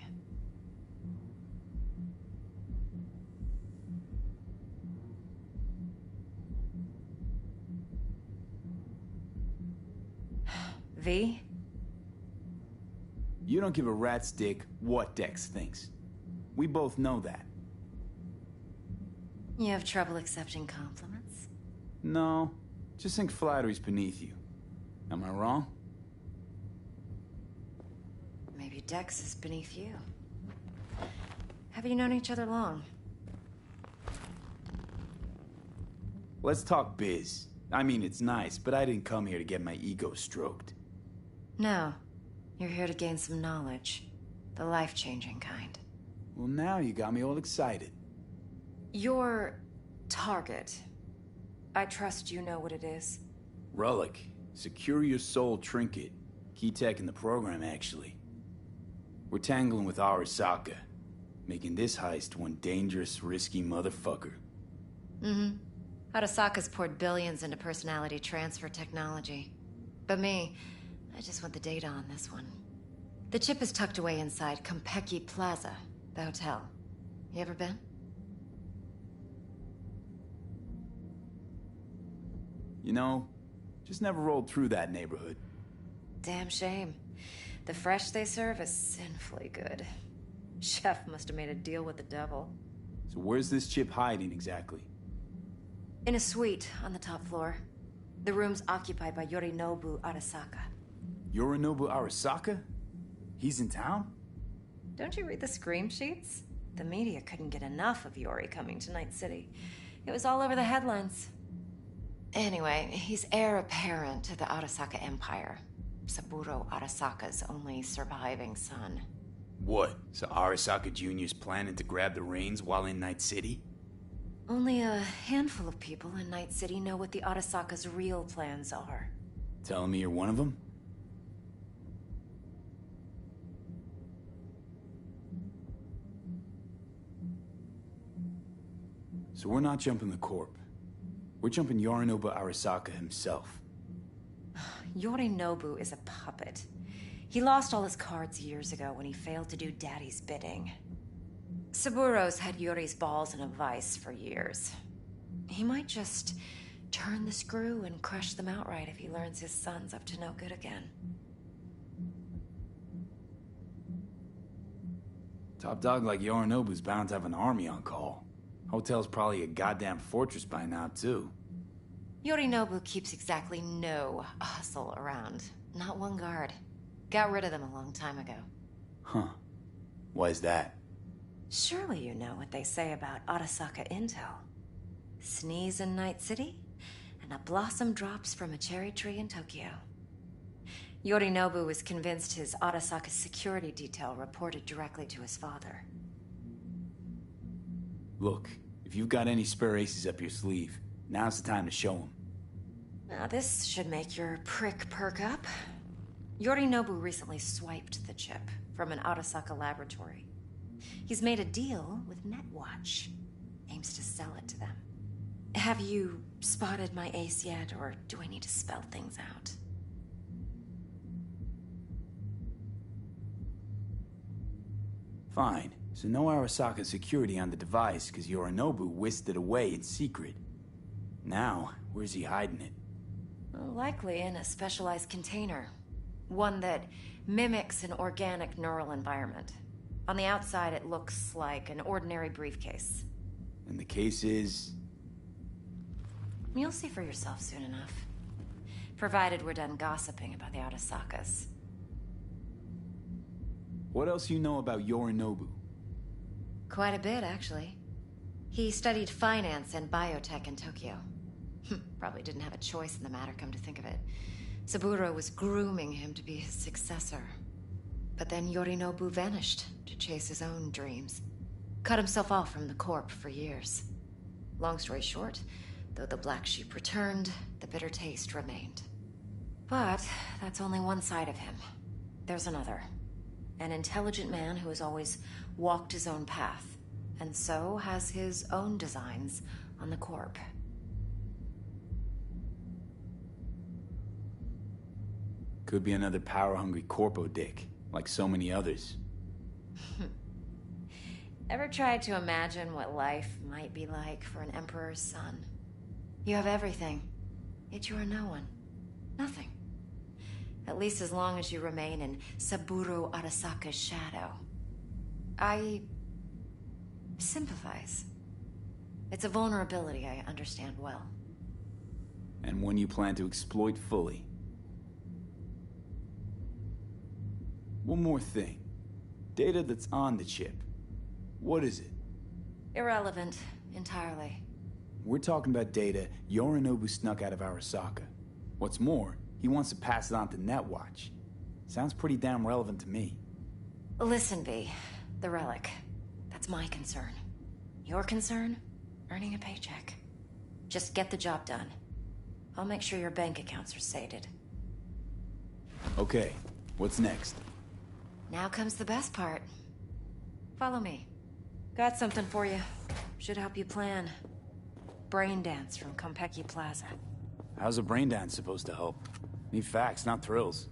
V? You don't give a rat's dick what Dex thinks. We both know that. You have trouble accepting compliments? No, just think flattery's beneath you. Am I wrong? Maybe Dex is beneath you. Have you known each other long? Let's talk biz. I mean, it's nice, but I didn't come here to get my ego stroked. No. You're here to gain some knowledge. The life-changing kind. Well, now you got me all excited. Your target. I trust you know what it is. Relic. Secure your soul trinket. Key tech in the program, actually. We're tangling with Arasaka, making this heist one dangerous, risky motherfucker. Mm-hmm. Arasaka's poured billions into personality transfer technology. But me, I just want the data on this one. The chip is tucked away inside Konpeki Plaza, the hotel. You ever been? You know, just never rolled through that neighborhood. Damn shame. The fresh they serve is sinfully good. Chef must have made a deal with the devil. So where's this chip hiding exactly? In a suite on the top floor. The room's occupied by Yorinobu Arasaka. Yorinobu Arasaka? He's in town? Don't you read the scream sheets? The media couldn't get enough of Yori coming to Night City. It was all over the headlines. Anyway, he's heir apparent to the Arasaka Empire. Saburo Arasaka's only surviving son. What? So Arasaka Jr.'s planning to grab the reins while in Night City? Only a handful of people in Night City know what the Arasaka's real plans are. Telling me you're one of them? So we're not jumping the Corp. We're jumping Yorinobu Arasaka himself. Yorinobu is a puppet. He lost all his cards years ago when he failed to do Daddy's bidding. Saburo's had Yori's balls in a vice for years. He might just turn the screw and crush them outright if he learns his son's up to no good again. Top dog like Yorinobu's bound to have an army on call. Hotel's probably a goddamn fortress by now, too. Yorinobu keeps exactly no hustle around. Not one guard. Got rid of them a long time ago. Huh. Why is that? Surely you know what they say about Arasaka intel. Sneeze in Night City, and a blossom drops from a cherry tree in Tokyo. Yorinobu was convinced his Arasaka security detail reported directly to his father. Look, if you've got any spare aces up your sleeve, now's the time to show them. Now this should make your prick perk up. Yorinobu recently swiped the chip from an Arasaka laboratory. He's made a deal with Netwatch. Aims to sell it to them. Have you spotted my ace yet, or do I need to spell things out? Fine. So no Arasaka security on the device, because Yorinobu whisked it away in secret. Now, where's he hiding it? Well, likely in a specialized container. One that mimics an organic neural environment. On the outside, it looks like an ordinary briefcase. And the case is... You'll see for yourself soon enough. Provided we're done gossiping about the Arasakas. What else you know about Yorinobu? Quite a bit, actually. He studied finance and biotech in Tokyo. Probably didn't have a choice in the matter, come to think of it. Saburo was grooming him to be his successor. But then Yorinobu vanished to chase his own dreams. Cut himself off from the Corp for years. Long story short, though the black sheep returned, the bitter taste remained. But that's only one side of him. There's another. An intelligent man who has always walked his own path, and so has his own designs on the Corp. Could be another power-hungry corpo dick, like so many others. Ever tried to imagine what life might be like for an emperor's son? You have everything, yet you are no one. Nothing. At least as long as you remain in Saburo Arasaka's shadow. I sympathize. It's a vulnerability I understand well. And one you plan to exploit fully. One more thing. Data that's on the chip. What is it? Irrelevant, entirely. We're talking about data Yorinobu snuck out of Arasaka. What's more, he wants to pass it on to Netwatch. Sounds pretty damn relevant to me. Listen, V. The relic. That's my concern. Your concern? Earning a paycheck. Just get the job done. I'll make sure your bank accounts are sated. Okay, what's next? Now comes the best part. Follow me. Got something for you. Should help you plan. Brain dance from Konpeki Plaza. How's a brain dance supposed to help? Need facts, not thrills.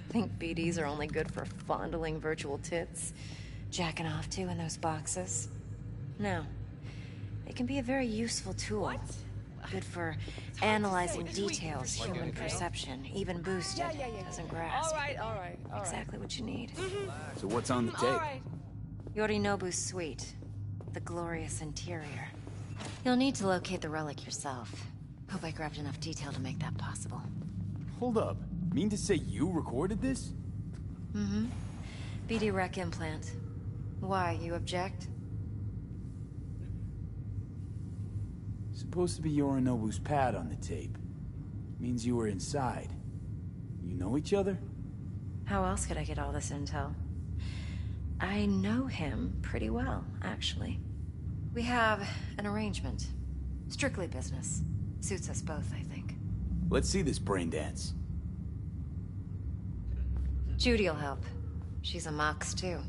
Think BDs are only good for fondling virtual tits? Jacking off to in those boxes? No. They can be a very useful tool. What? Good for analyzing details human perception, even boosted, doesn't grasp. All right. Exactly what you need. So what's on the tape? Yorinobu's suite. The glorious interior. You'll need to locate the relic yourself. Hope I grabbed enough detail to make that possible. Hold up. Mean to say you recorded this? Mm-hmm. BD rec implant. Why, you object? Supposed to be Yorinobu's pad on the tape. Means you were inside. You know each other? How else could I get all this intel? I know him pretty well, actually. We have an arrangement. Strictly business. Suits us both, I think. Let's see this brain dance. Judy'll help. She's a Mox, too.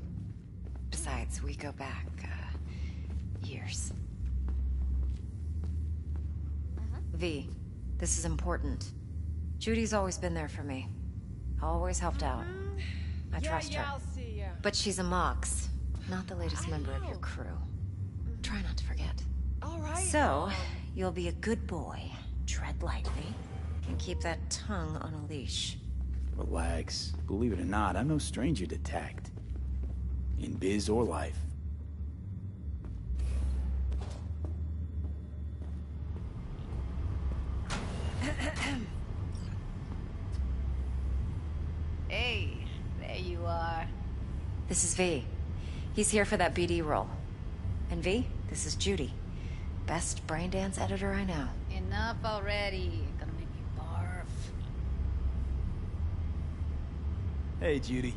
Besides, we go back, years. V, this is important. Judy's always been there for me. Always helped out. I trust her. I'll see ya. But she's a Mox, not the latest member of your crew. Try not to forget. All right. So, you'll be a good boy, tread lightly, and keep that tongue on a leash. Relax. Believe it or not, I'm no stranger to tact. In biz or life. Hey, there you are. This is V. He's here for that BD role. And V, this is Judy. Best brain dance editor I know. Enough already. Gonna make me barf. Hey, Judy.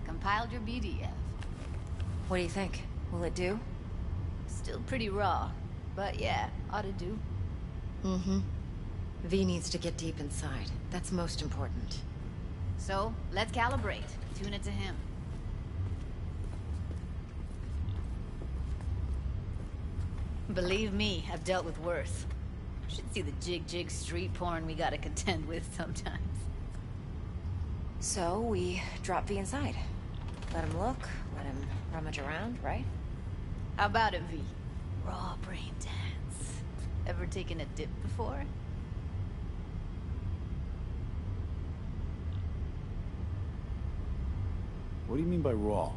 Compiled your BDF. What do you think? Will it do? Still pretty raw, but yeah, ought to do. Mm-hmm. V needs to get deep inside. That's most important. So, let's calibrate. Tune it to him. Believe me, I've dealt with worse. Should see the jig street porn we gotta contend with sometimes. So, we drop V inside. Let him look, let him rummage around, right? How about it, V? Raw brain dance. Ever taken a dip before? What do you mean by raw?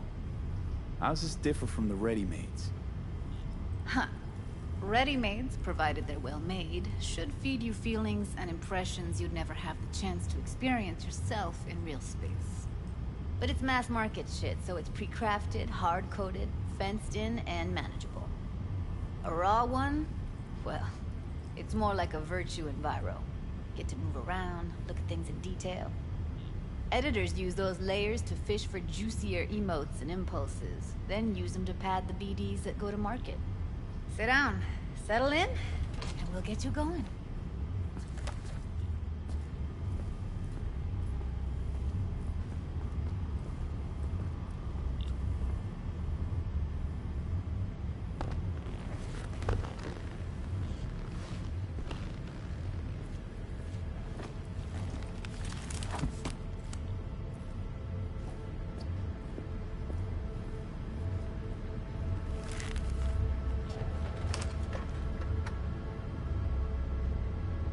How's this differ from the ready-mades? Huh. Ready-mades, provided they're well made, should feed you feelings and impressions you'd never have the chance to experience yourself in real space. But it's mass market shit, so it's pre-crafted, hard-coded, fenced in, and manageable. A raw one? Well, it's more like a virtue enviro. Get to move around, look at things in detail. Editors use those layers to fish for juicier emotes and impulses, then use them to pad the BDs that go to market. Sit down, settle in, and we'll get you going.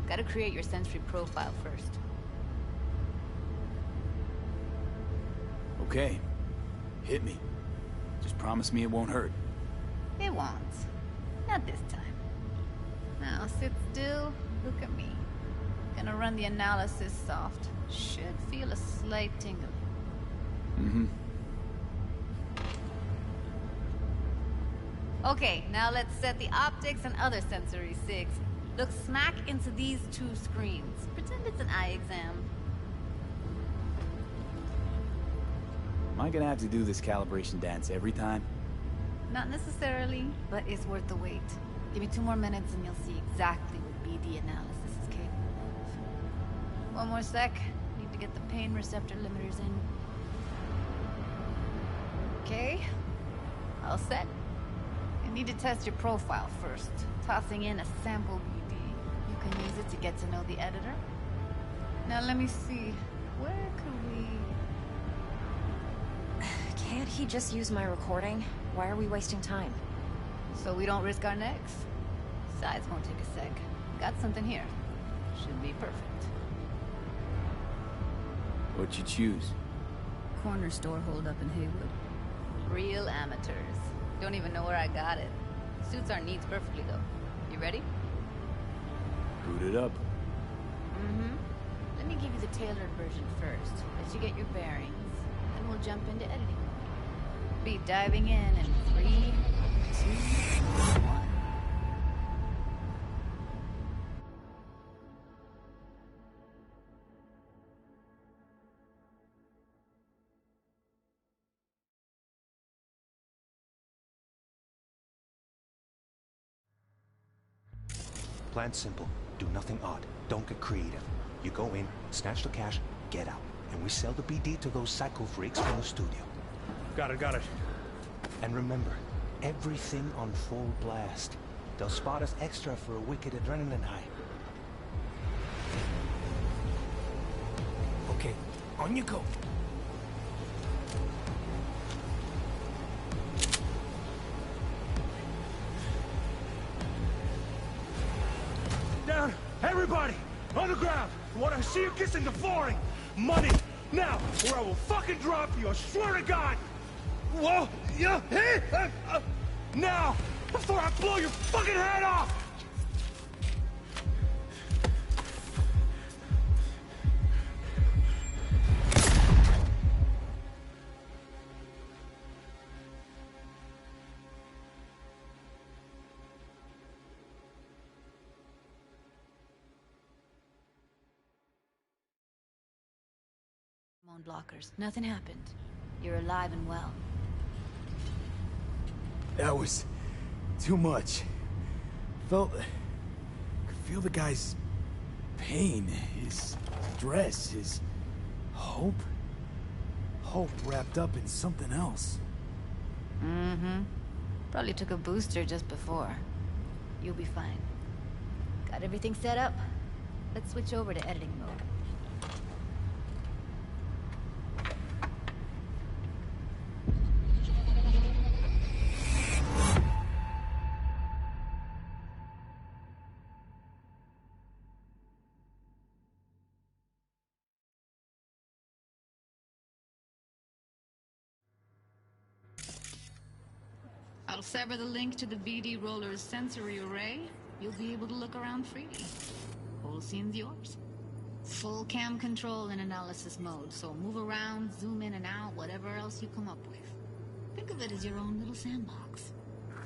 Gotta create your sensory profile first. Okay. Hit me. Just promise me it won't hurt. It won't. Not this time. Now sit still, look at me. Gonna run the analysis soft. Should feel a slight tingle. Mm-hmm. Okay, now let's set the optics and other sensory sigs. Look smack into these two screens. Pretend it's an eye exam. Am I gonna have to do this calibration dance every time? Not necessarily, but it's worth the wait. Give me 2 more minutes and you'll see exactly what BD analysis is capable of. 1 more sec. Need to get the pain receptor limiters in. Okay. All set. You need to test your profile first. Tossing in a sample BD. You can use it to get to know the editor. Now let me see. Where could we... Can't he just use my recording? Why are we wasting time? So we don't risk our necks. Besides, won't take a sec. Got something here. Should be perfect. What'd you choose? Corner store holdup in Haywood. Real amateurs. Don't even know where I got it. Suits our needs perfectly, though. You ready? Boot it up. Mm-hmm. Let me give you the tailored version first. Let you get your bearings. Then we'll jump into editing mode. Be diving in 3, 2, 1. Plan simple. Do nothing odd. Don't get creative. You go in, snatch the cash, get out. And we sell the BD to those psycho freaks from the studio. Got it. And remember, everything on full blast. They'll spot us extra for a wicked adrenaline high. Okay, on you go. Everybody, on the ground. I want to see you kissing the flooring. Money, now, or I will fucking drop you, I swear to God. Whoa, yeah, hey, now, before I blow your fucking head off. Hormone blockers. Nothing happened. You're alive and well. That was too much. Could feel the guy's pain, his stress, his hope. Hope wrapped up in something else. Mm-hmm. Probably took a booster just before. You'll be fine. Got everything set up? Let's switch over to editing mode. I'll sever the link to the BD Roller's sensory array. You'll be able to look around freely. Whole scene's yours. Full cam control in analysis mode, so move around, zoom in and out, whatever else you come up with. Think of it as your own little sandbox.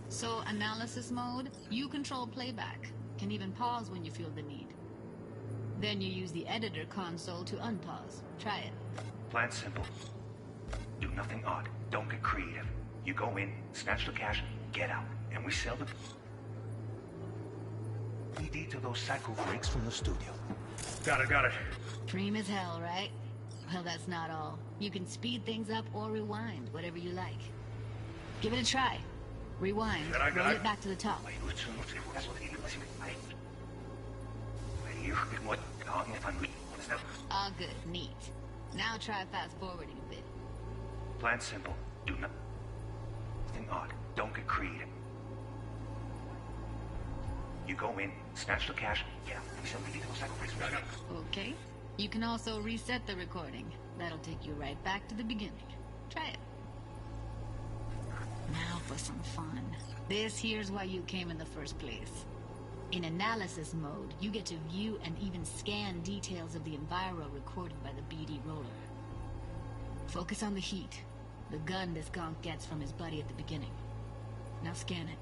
So, analysis mode, you control playback. Can even pause when you feel the need. Then you use the editor console to unpause. Try it. Plan simple. Do nothing odd. Don't get creative. You go in, snatch the cash, get out, and we sell the BD to those psycho freaks from the studio. Got it. Dream as hell, right? Well, that's not all. You can speed things up or rewind, whatever you like. Give it a try. Rewind. Roll it back to the top. All good. Neat. Now try fast forwarding a bit. Plan simple. Do nothing odd. Don't get creative. You go in, snatch the cash, get out. We sell BD to those psycho freaks from the studio. Okay. You can also reset the recording. That'll take you right back to the beginning. Try it. Now for some fun. This here's why you came in the first place. In analysis mode, you get to view and even scan details of the enviro recorded by the BD Roller. Focus on the heat, the gun this gonk gets from his buddy at the beginning. Now scan it.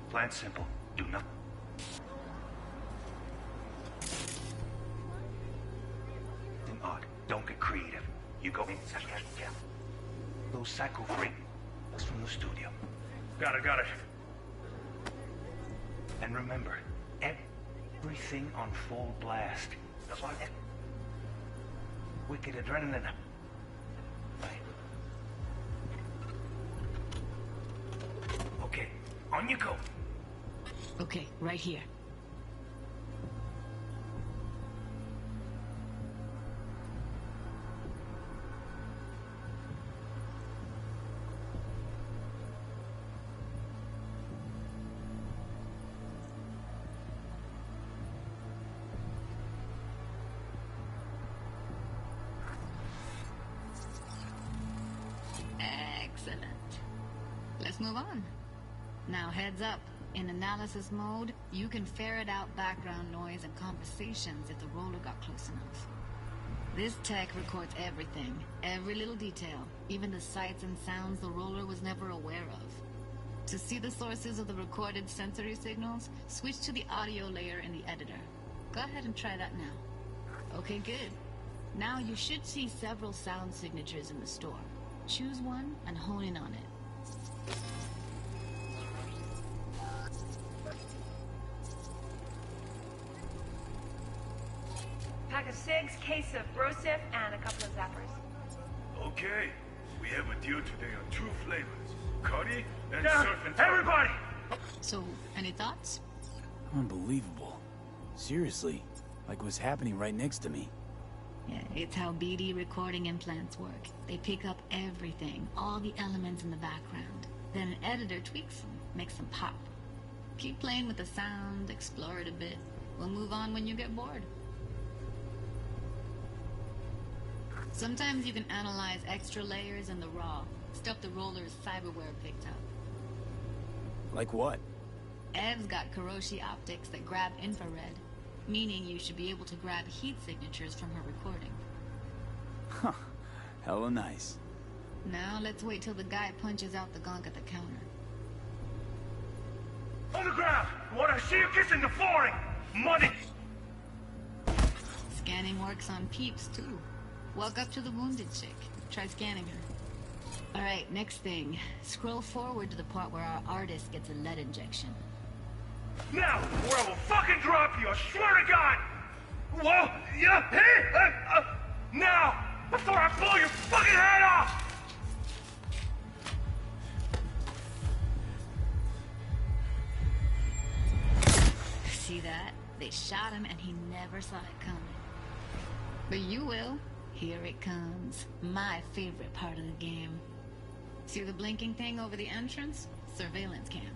Plan simple. Do nothing odd. Don't get creative. You go in, snatch the cash, get out. Those psycho freaks from the studio. Got it. And remember, everything on full blast. That's why wicked adrenaline. Right. Okay, on you go. Okay, right here. Excellent. Let's move on. Now heads up. In analysis mode, you can ferret out background noise and conversations if the roller got close enough. This tech records everything, every little detail, even the sights and sounds the roller was never aware of. To see the sources of the recorded sensory signals, switch to the audio layer in the editor. Go ahead and try that now. Okay, good. Now you should see several sound signatures in the store. Choose one and hone in on it. Pack of cigs, case of brosif, and a couple of zappers. Okay, we have a deal today on 2 flavors. Cuddy and surf and turf. Everybody! So, any thoughts? Unbelievable. Seriously, like what's happening right next to me. Yeah, it's how BD recording implants work. They pick up everything, all the elements in the background. Then an editor tweaks them, makes them pop. Keep playing with the sound, explore it a bit. We'll move on when you get bored. Sometimes you can analyze extra layers in the raw, stuff the roller's cyberware picked up. Like what? Ev's got Kiroshi optics that grab infrared, meaning you should be able to grab heat signatures from her recording. Huh. Hella nice. Now let's wait till the guy punches out the gunk at the counter. On the ground! What I see you kissing the flooring! Money! Scanning works on peeps, too. Walk up to the wounded chick. Try scanning her. Alright, next thing. Scroll forward to the part where our artist gets a lead injection. Now, or I will fucking drop you, I swear to God! Whoa! Yeah! Hey! Now! Before I blow your fucking head off! See that? They shot him and he never saw it coming. But you will. Here it comes. My favorite part of the game. See the blinking thing over the entrance? Surveillance cam.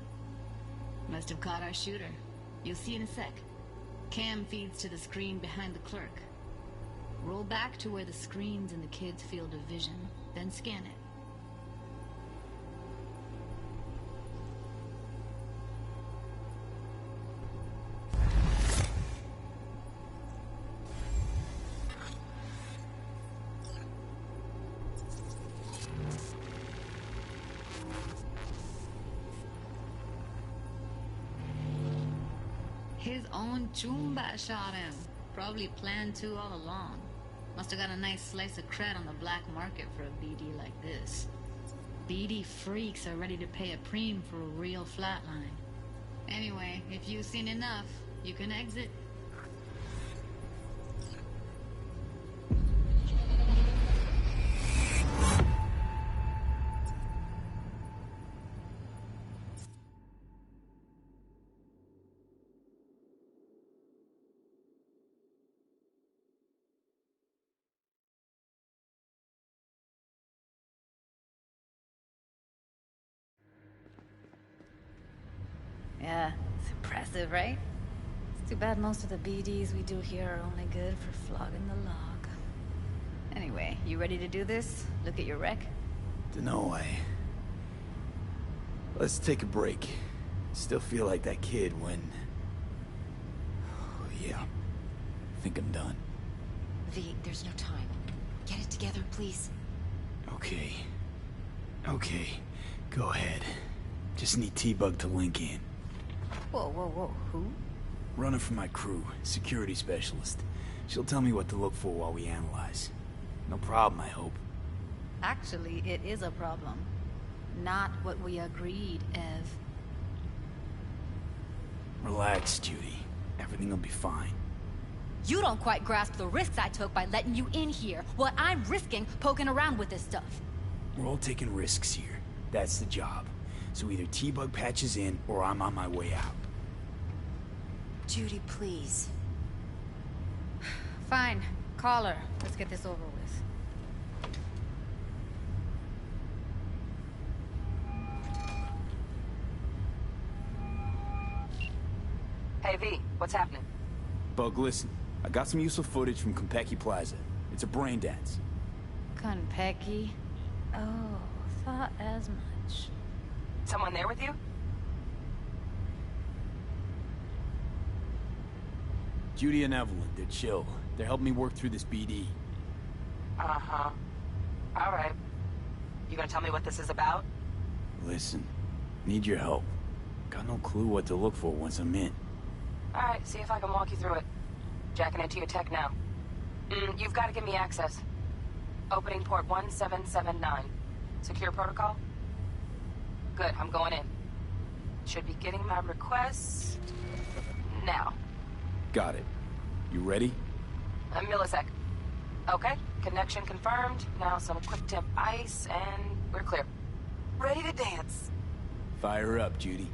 Must have caught our shooter. You'll see in a sec. Cam feeds to the screen behind the clerk. Roll back to where the screen's in the kid's field of vision, then scan it. His own Chumba shot him. Probably planned to all along. Must have got a nice slice of cred on the black market for a BD like this. BD freaks are ready to pay a preem for a real flatline. Anyway, if you've seen enough, you can exit. Yeah, it's impressive, right? It's too bad most of the BDs we do here are only good for flogging the log. Anyway, you ready to do this? Look at your rec? Dunno, Let's take a break. Still feel like that kid when... Oh, yeah. I think I'm done. V, there's no time. Get it together, please. Okay. Okay. Go ahead. Just need T-Bug to link in. Whoa, whoa, whoa, who? Running for my crew, security specialist. She'll tell me what to look for while we analyze. No problem, I hope. Actually, it is a problem. Not what we agreed, Ev. Relax, Judy. Everything will be fine. You don't quite grasp the risks I took by letting you in here. What I'm risking poking around with this stuff. We're all taking risks here. That's the job. So either T-Bug patches in, or I'm on my way out. Judy, please. Fine. Call her. Let's get this over with. Hey, V, what's happening? Bug, listen. I got some useful footage from Konpeki Plaza. It's a brain dance. Konpeki? Oh, thought as much. Someone there with you? Judy and Evelyn, they're chill. They're helping me work through this BD. Uh-huh. All right. You gonna tell me what this is about? Listen, need your help. Got no clue what to look for once I'm in. All right, see if I can walk you through it. Jacking into your tech now. You've got to give me access. Opening port 1779. Secure protocol? Good, I'm going in. Should be getting my request now. Got it. You ready? A millisec. Okay, connection confirmed. Now some quick temp ice, and we're clear. Ready to dance. Fire up, Judy.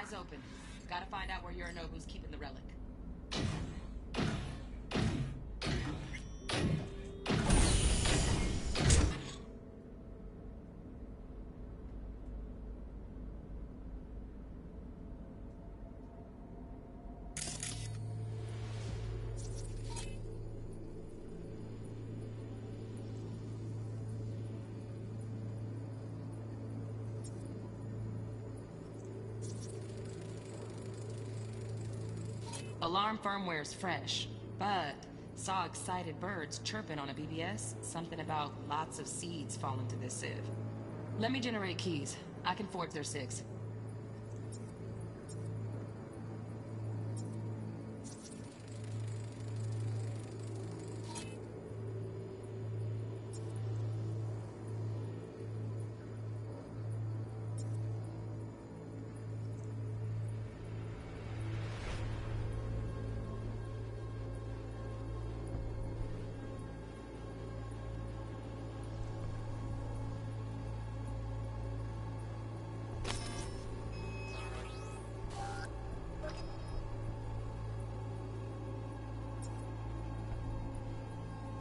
Eyes open. Gotta find out where Yorinobu's keeping the relic. Alarm firmware's fresh, but saw excited birds chirping on a BBS. Something about lots of seeds falling to this sieve. Let me generate keys. I can forge their SIGs.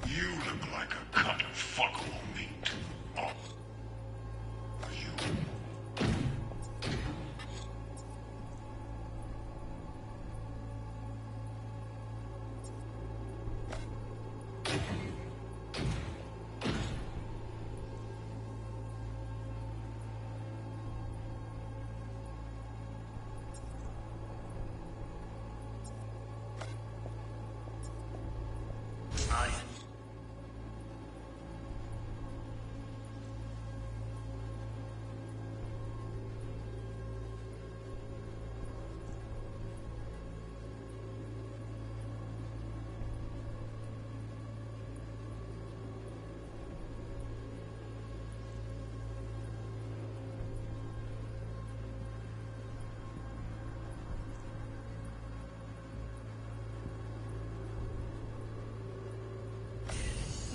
You look like a cut of fuckable meat. Oh.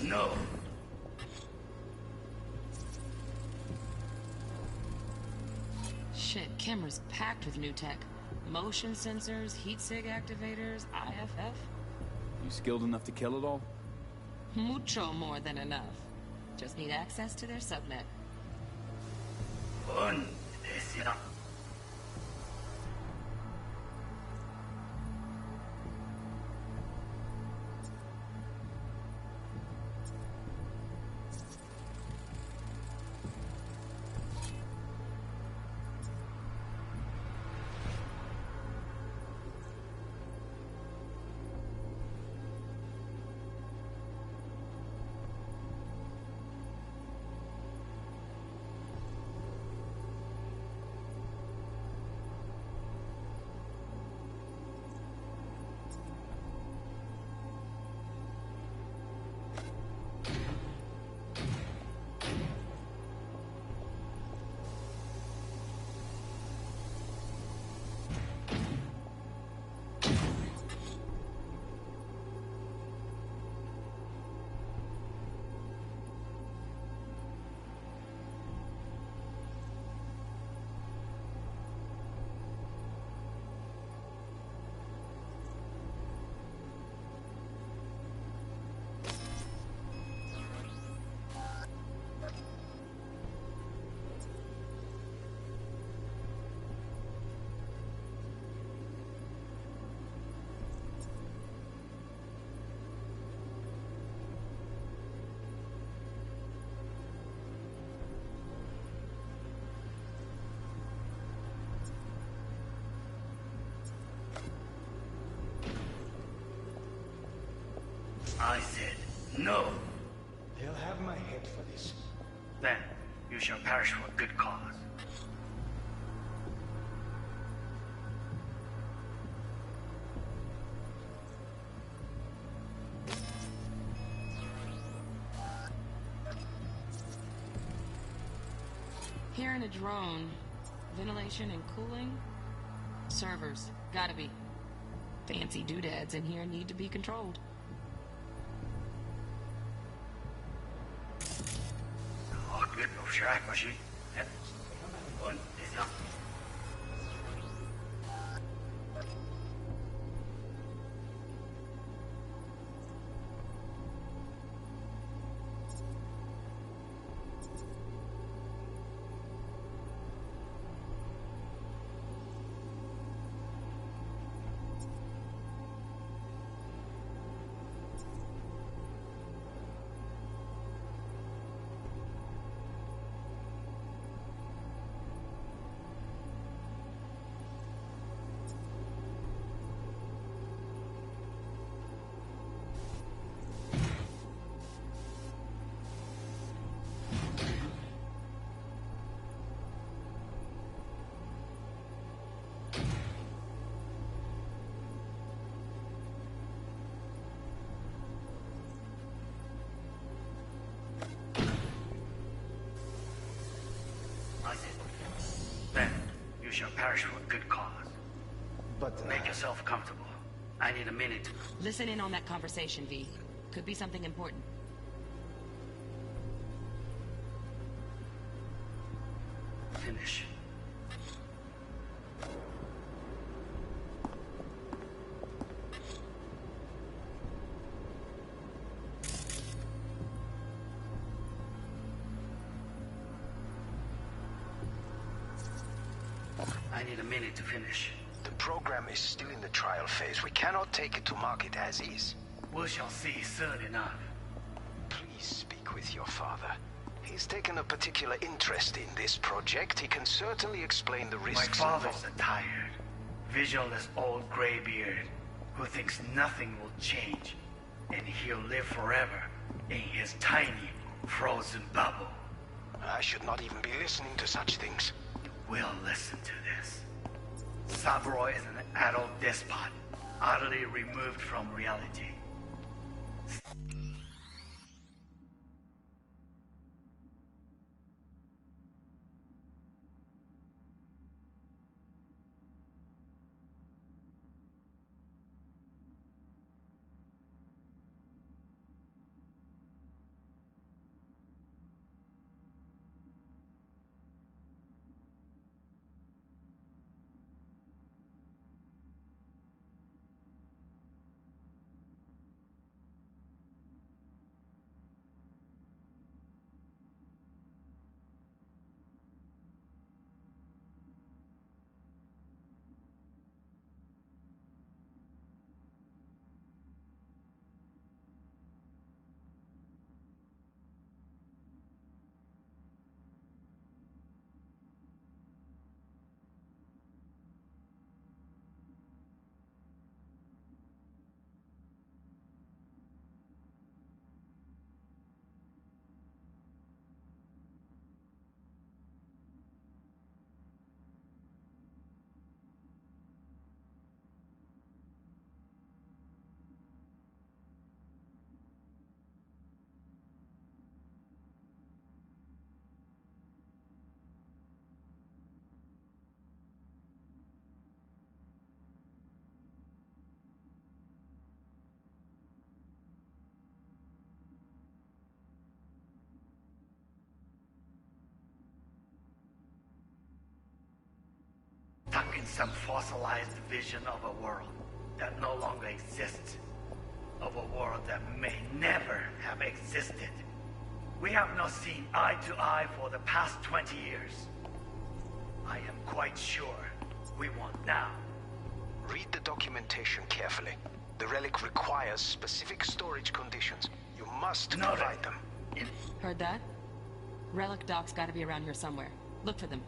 No. Shit, camera's packed with new tech. Motion sensors, heat sig activators, IFF. You skilled enough to kill it all? Mucho more than enough. Just need access to their subnet. I said no. They'll have my head for this. Then you shall perish for a good cause. Hearing a drone. Ventilation and cooling? Servers. Gotta be. Fancy doodads in here need to be controlled. shall perish for a good cause. But, Make yourself comfortable. I need a minute. Listen in on that conversation, V. Could be something important. Finish. I need a minute to finish. the program is still in the trial phase. We cannot take it to market as is. We shall see soon enough. Please speak with your father. He's taken a particular interest in this project. He can certainly explain the risks. My father's a tired, visionless old graybeard who thinks nothing will change, and he'll live forever in his tiny, frozen bubble. I should not even be listening to such things. We'll listen to this. Saburo is an adult despot, utterly removed from reality. Stuck in some fossilized vision of a world that no longer exists. Of a world that may never have existed. We have not seen eye to eye for the past 20 years. I am quite sure we want now. Read the documentation carefully. The relic requires specific storage conditions. You must provide them. Heard that? Relic docs gotta be around here somewhere. Look for them.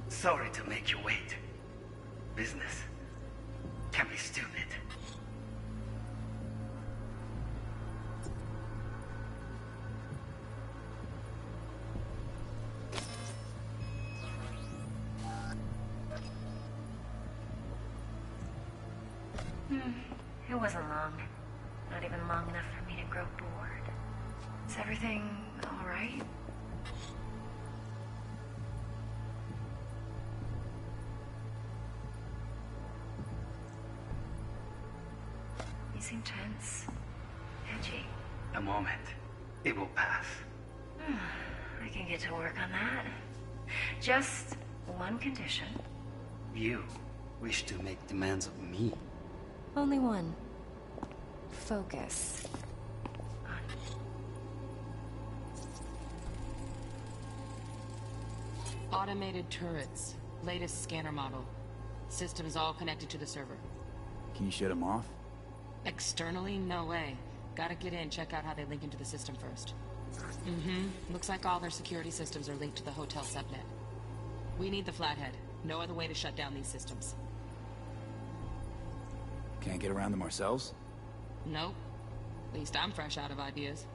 Sorry to make you wait. Business can be stupid. It wasn't long. Not even long enough for me to grow bored. Is everything all right? You seem tense. Edgy. A moment. It will pass. I can get to work on that. Just one condition. You wish to make demands of me. Only one. Focus. Automated turrets. Latest scanner model. System's all connected to the server. Can you shut him off? Externally, no way. Gotta get in, check out how they link into the system first. Looks like all their security systems are linked to the hotel subnet. We need the Flathead. No other way to shut down these systems. Can't get around them ourselves? Nope. At least I'm fresh out of ideas.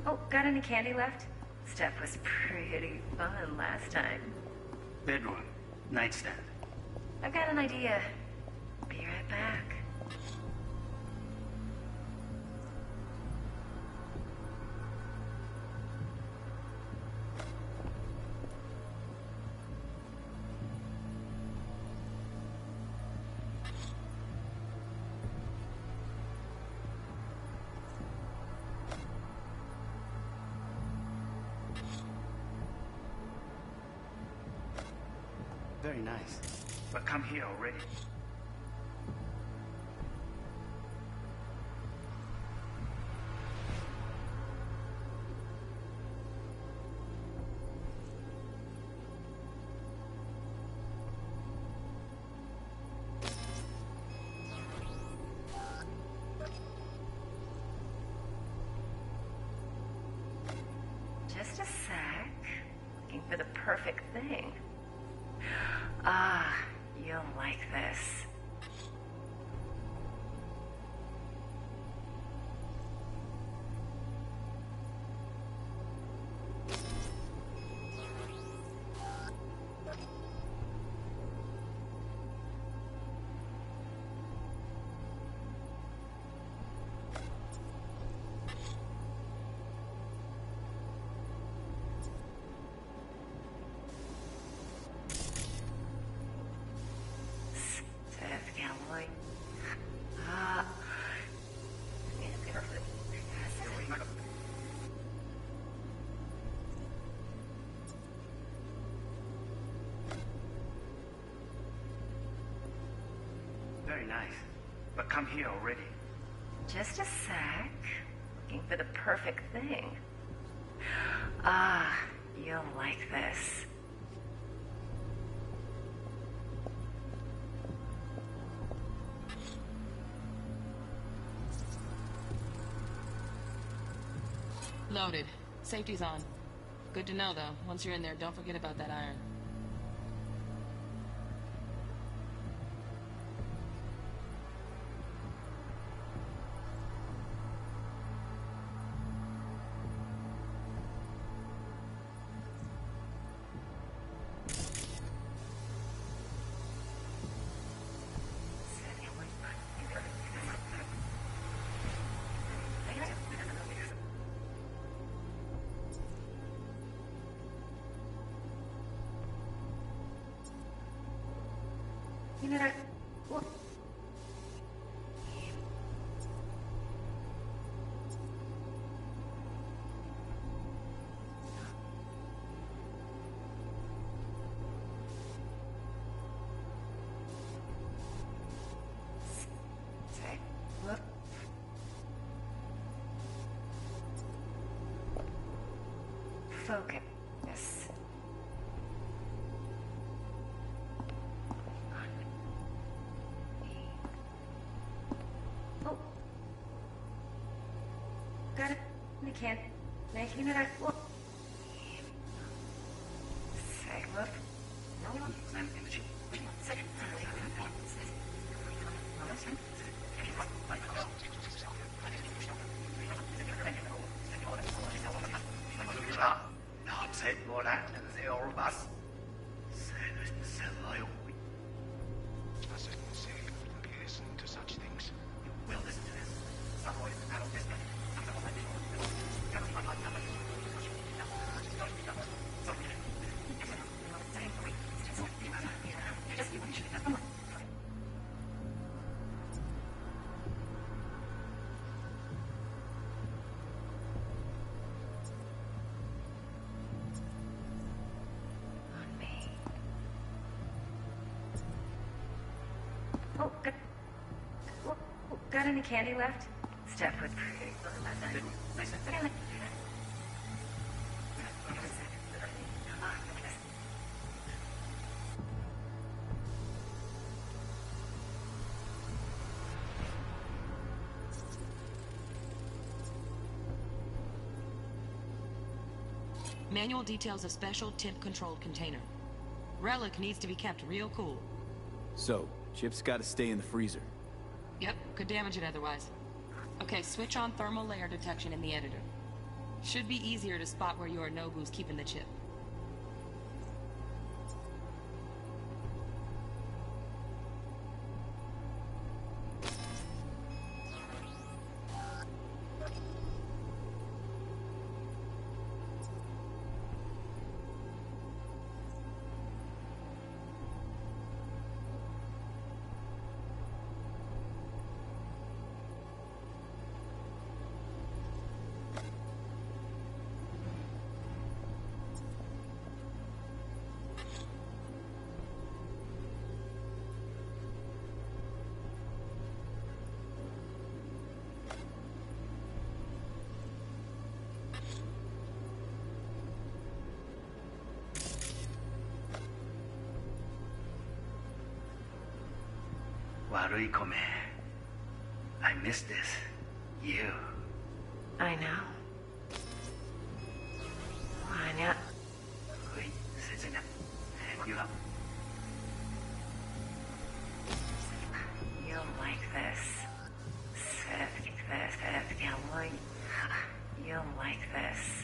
Oh, got any candy left? Stuff was pretty fun last time. Bedroom. Nightstand. I've got an idea. Be right back. Very nice. But come here already. Just a sec. Looking for the perfect thing. Ah, you'll like this. Very nice. But come here already. Just a sec. Looking for the perfect thing. Ah, you'll like this. Loaded. Safety's on. Good to know, though. Once you're in there, don't forget about that iron. You know that... What? Say, look. Focus. Oh. Got it. I can't. Making it. Look. Say, look. Listen to such things. Will listen to this. Some voice out of this. Oh, got any candy left? Steph would appreciate it. Manual details a special temp-controlled container. Relic needs to be kept real cool. So, Chip's gotta stay in the freezer. Yep, could damage it otherwise. Okay, switch on thermal layer detection in the editor. Should be easier to spot where Yorinobu's keeping the chip. Warui Kome. I miss this. You. I know. Anya. Ui, Sejanya. You up? You'll like this. You'll like this.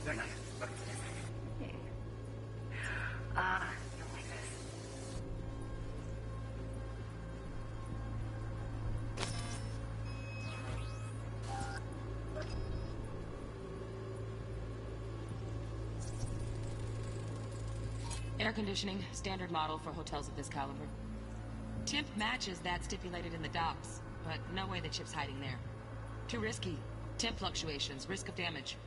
Very nice. You'll like this. Air conditioning, standard model for hotels of this caliber. Temp matches that stipulated in the docs, but no way the chip's hiding there. Too risky. Temp fluctuations, risk of damage.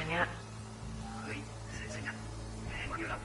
Anya. Ui, Sejanya. You up?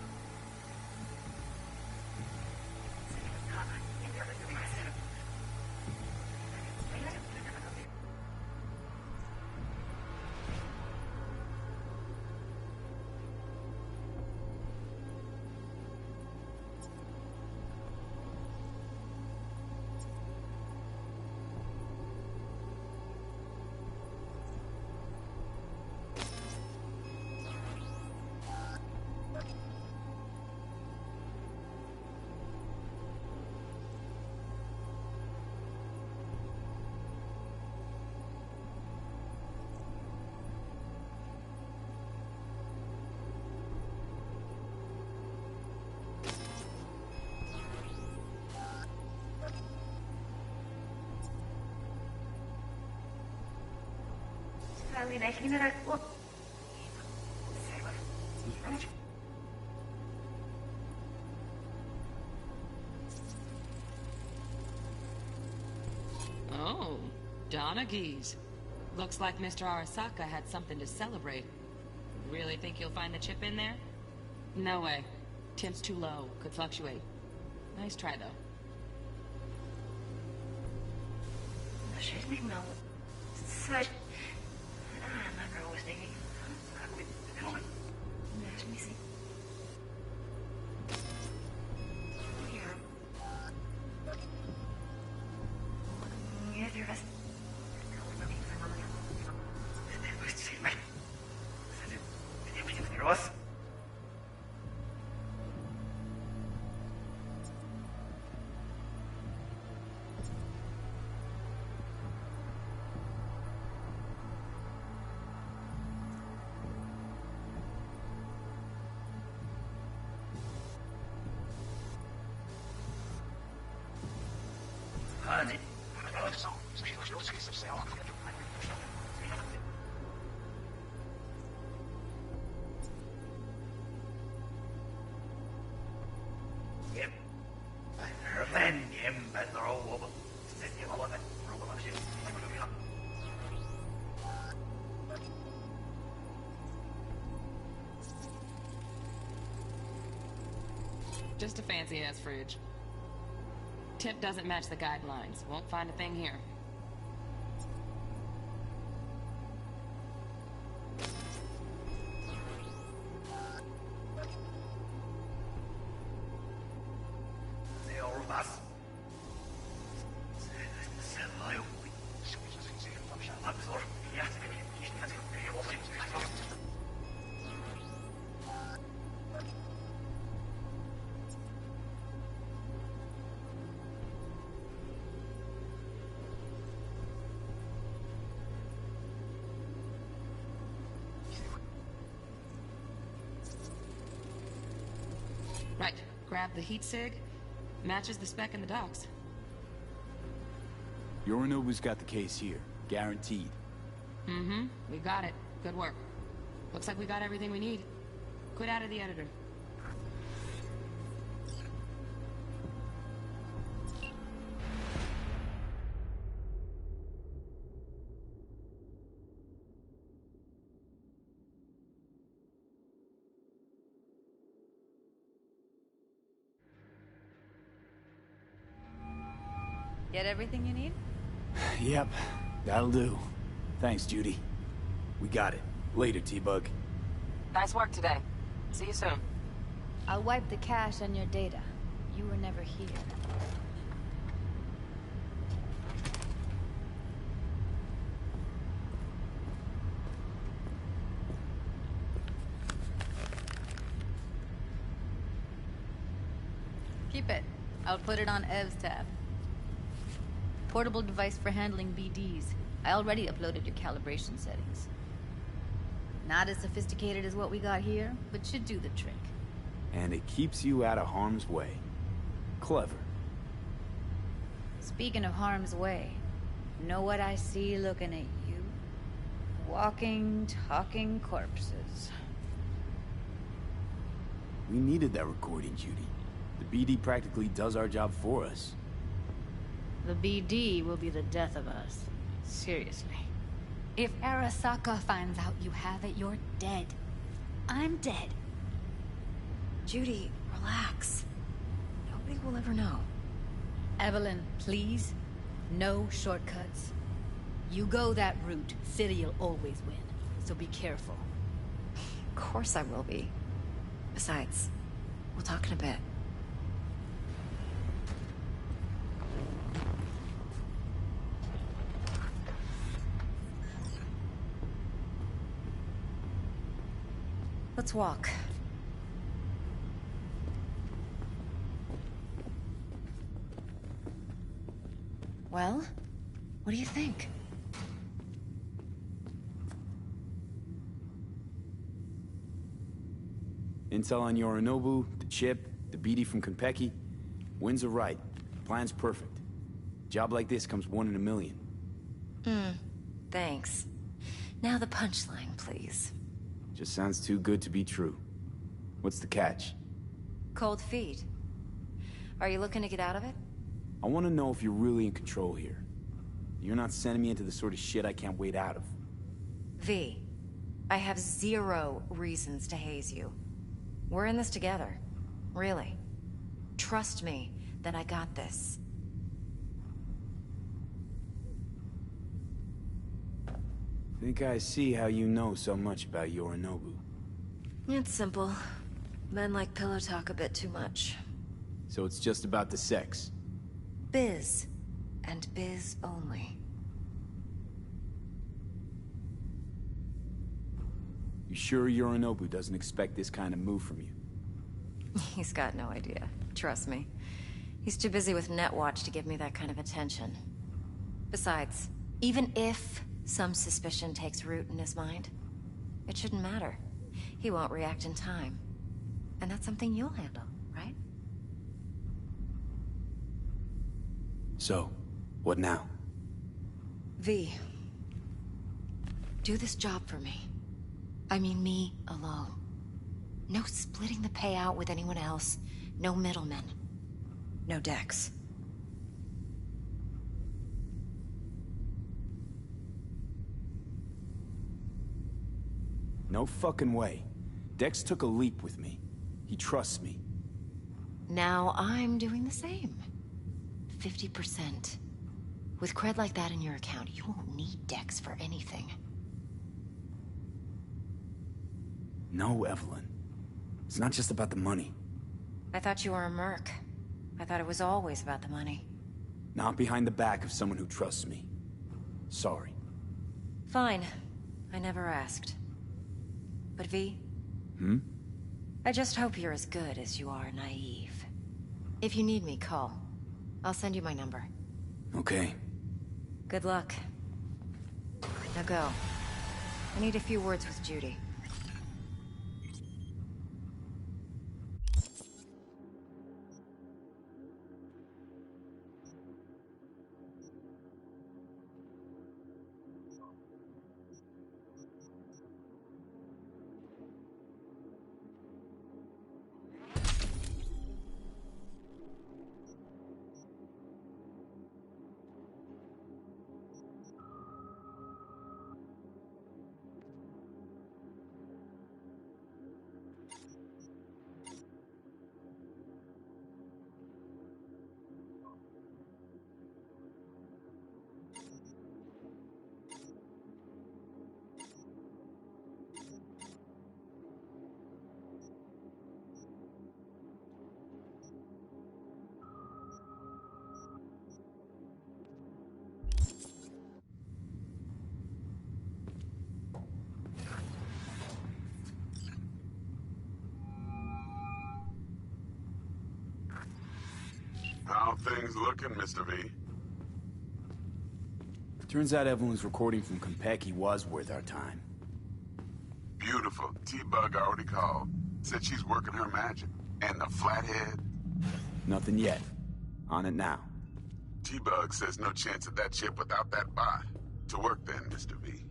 Oh, Donaghy's. Looks like Mr. Arasaka had something to celebrate. Really think you'll find the chip in there? No way. Temp's too low. Could fluctuate. Nice try, though. Just a fancy-ass fridge. Tip doesn't match the guidelines. Won't find a thing here. Right. Grab the heat sig. Matches the spec in the docks. Yorinobu's got the case here. Guaranteed. Mm-hmm. We got it. Good work. Looks like we got everything we need. Quit out of the editor. Get everything you need? Yep, that'll do. Thanks, Judy. We got it. Later, T-Bug. Nice work today. See you soon. I'll wipe the cache on your data. You were never here. Keep it. I'll put it on Ev's tab. Portable device for handling BDs. I already uploaded your calibration settings. Not as sophisticated as what we got here, but should do the trick. And it keeps you out of harm's way. Clever. Speaking of harm's way, know what I see looking at you? Walking, talking corpses. We needed that recording, Judy. The BD practically does our job for us. The BD will be the death of us. Seriously. If Arasaka finds out you have it, you're dead. I'm dead. Judy, relax. Nobody will ever know. Evelyn, please. No shortcuts. You go that route, City'll always win. So be careful. Of course I will be. Besides, we'll talk in a bit. Let's walk. Well, what do you think? Intel on Yorinobu, the chip, the BD from Konpeki. Winds are right. Plan's perfect. Job like this comes 1 in a million. Thanks. Now the punchline, please. Just sounds too good to be true. What's the catch? Cold feet. Are you looking to get out of it? I want to know if you're really in control here. You're not sending me into the sort of shit I can't wait out of. V, I have 0 reasons to haze you. We're in this together. Really. Trust me that I got this. Think I see how you know so much about Yorinobu. It's simple. Men like pillow talk a bit too much. So it's just about the sex? Biz. And biz only. You sure Yorinobu doesn't expect this kind of move from you? He's got no idea. Trust me. He's too busy with Netwatch to give me that kind of attention. Besides, even if some suspicion takes root in his mind, it shouldn't matter. He won't react in time. And that's something you'll handle, right? So, what now? V. Do this job for me. I mean me alone. No splitting the payout with anyone else. No middlemen. No Dex. No fucking way. Dex took a leap with me. He trusts me. Now I'm doing the same. 50%. With cred like that in your account, you won't need Dex for anything. No, Evelyn. It's not just about the money. I thought you were a merc. I thought it was always about the money. Not behind the back of someone who trusts me. Sorry. Fine. I never asked. But V? I just hope you're as good as you are naive. If you need me, call. I'll send you my number. Okay. Good luck. Now go. I need a few words with Judy. How things looking, Mr. V? Turns out Evelyn's recording from Konpeki was worth our time. Beautiful. T-Bug already called. Said she's working her magic. And the flathead? Nothing yet. On it now. T-Bug says no chance of that chip without that bot. To work then, Mr. V.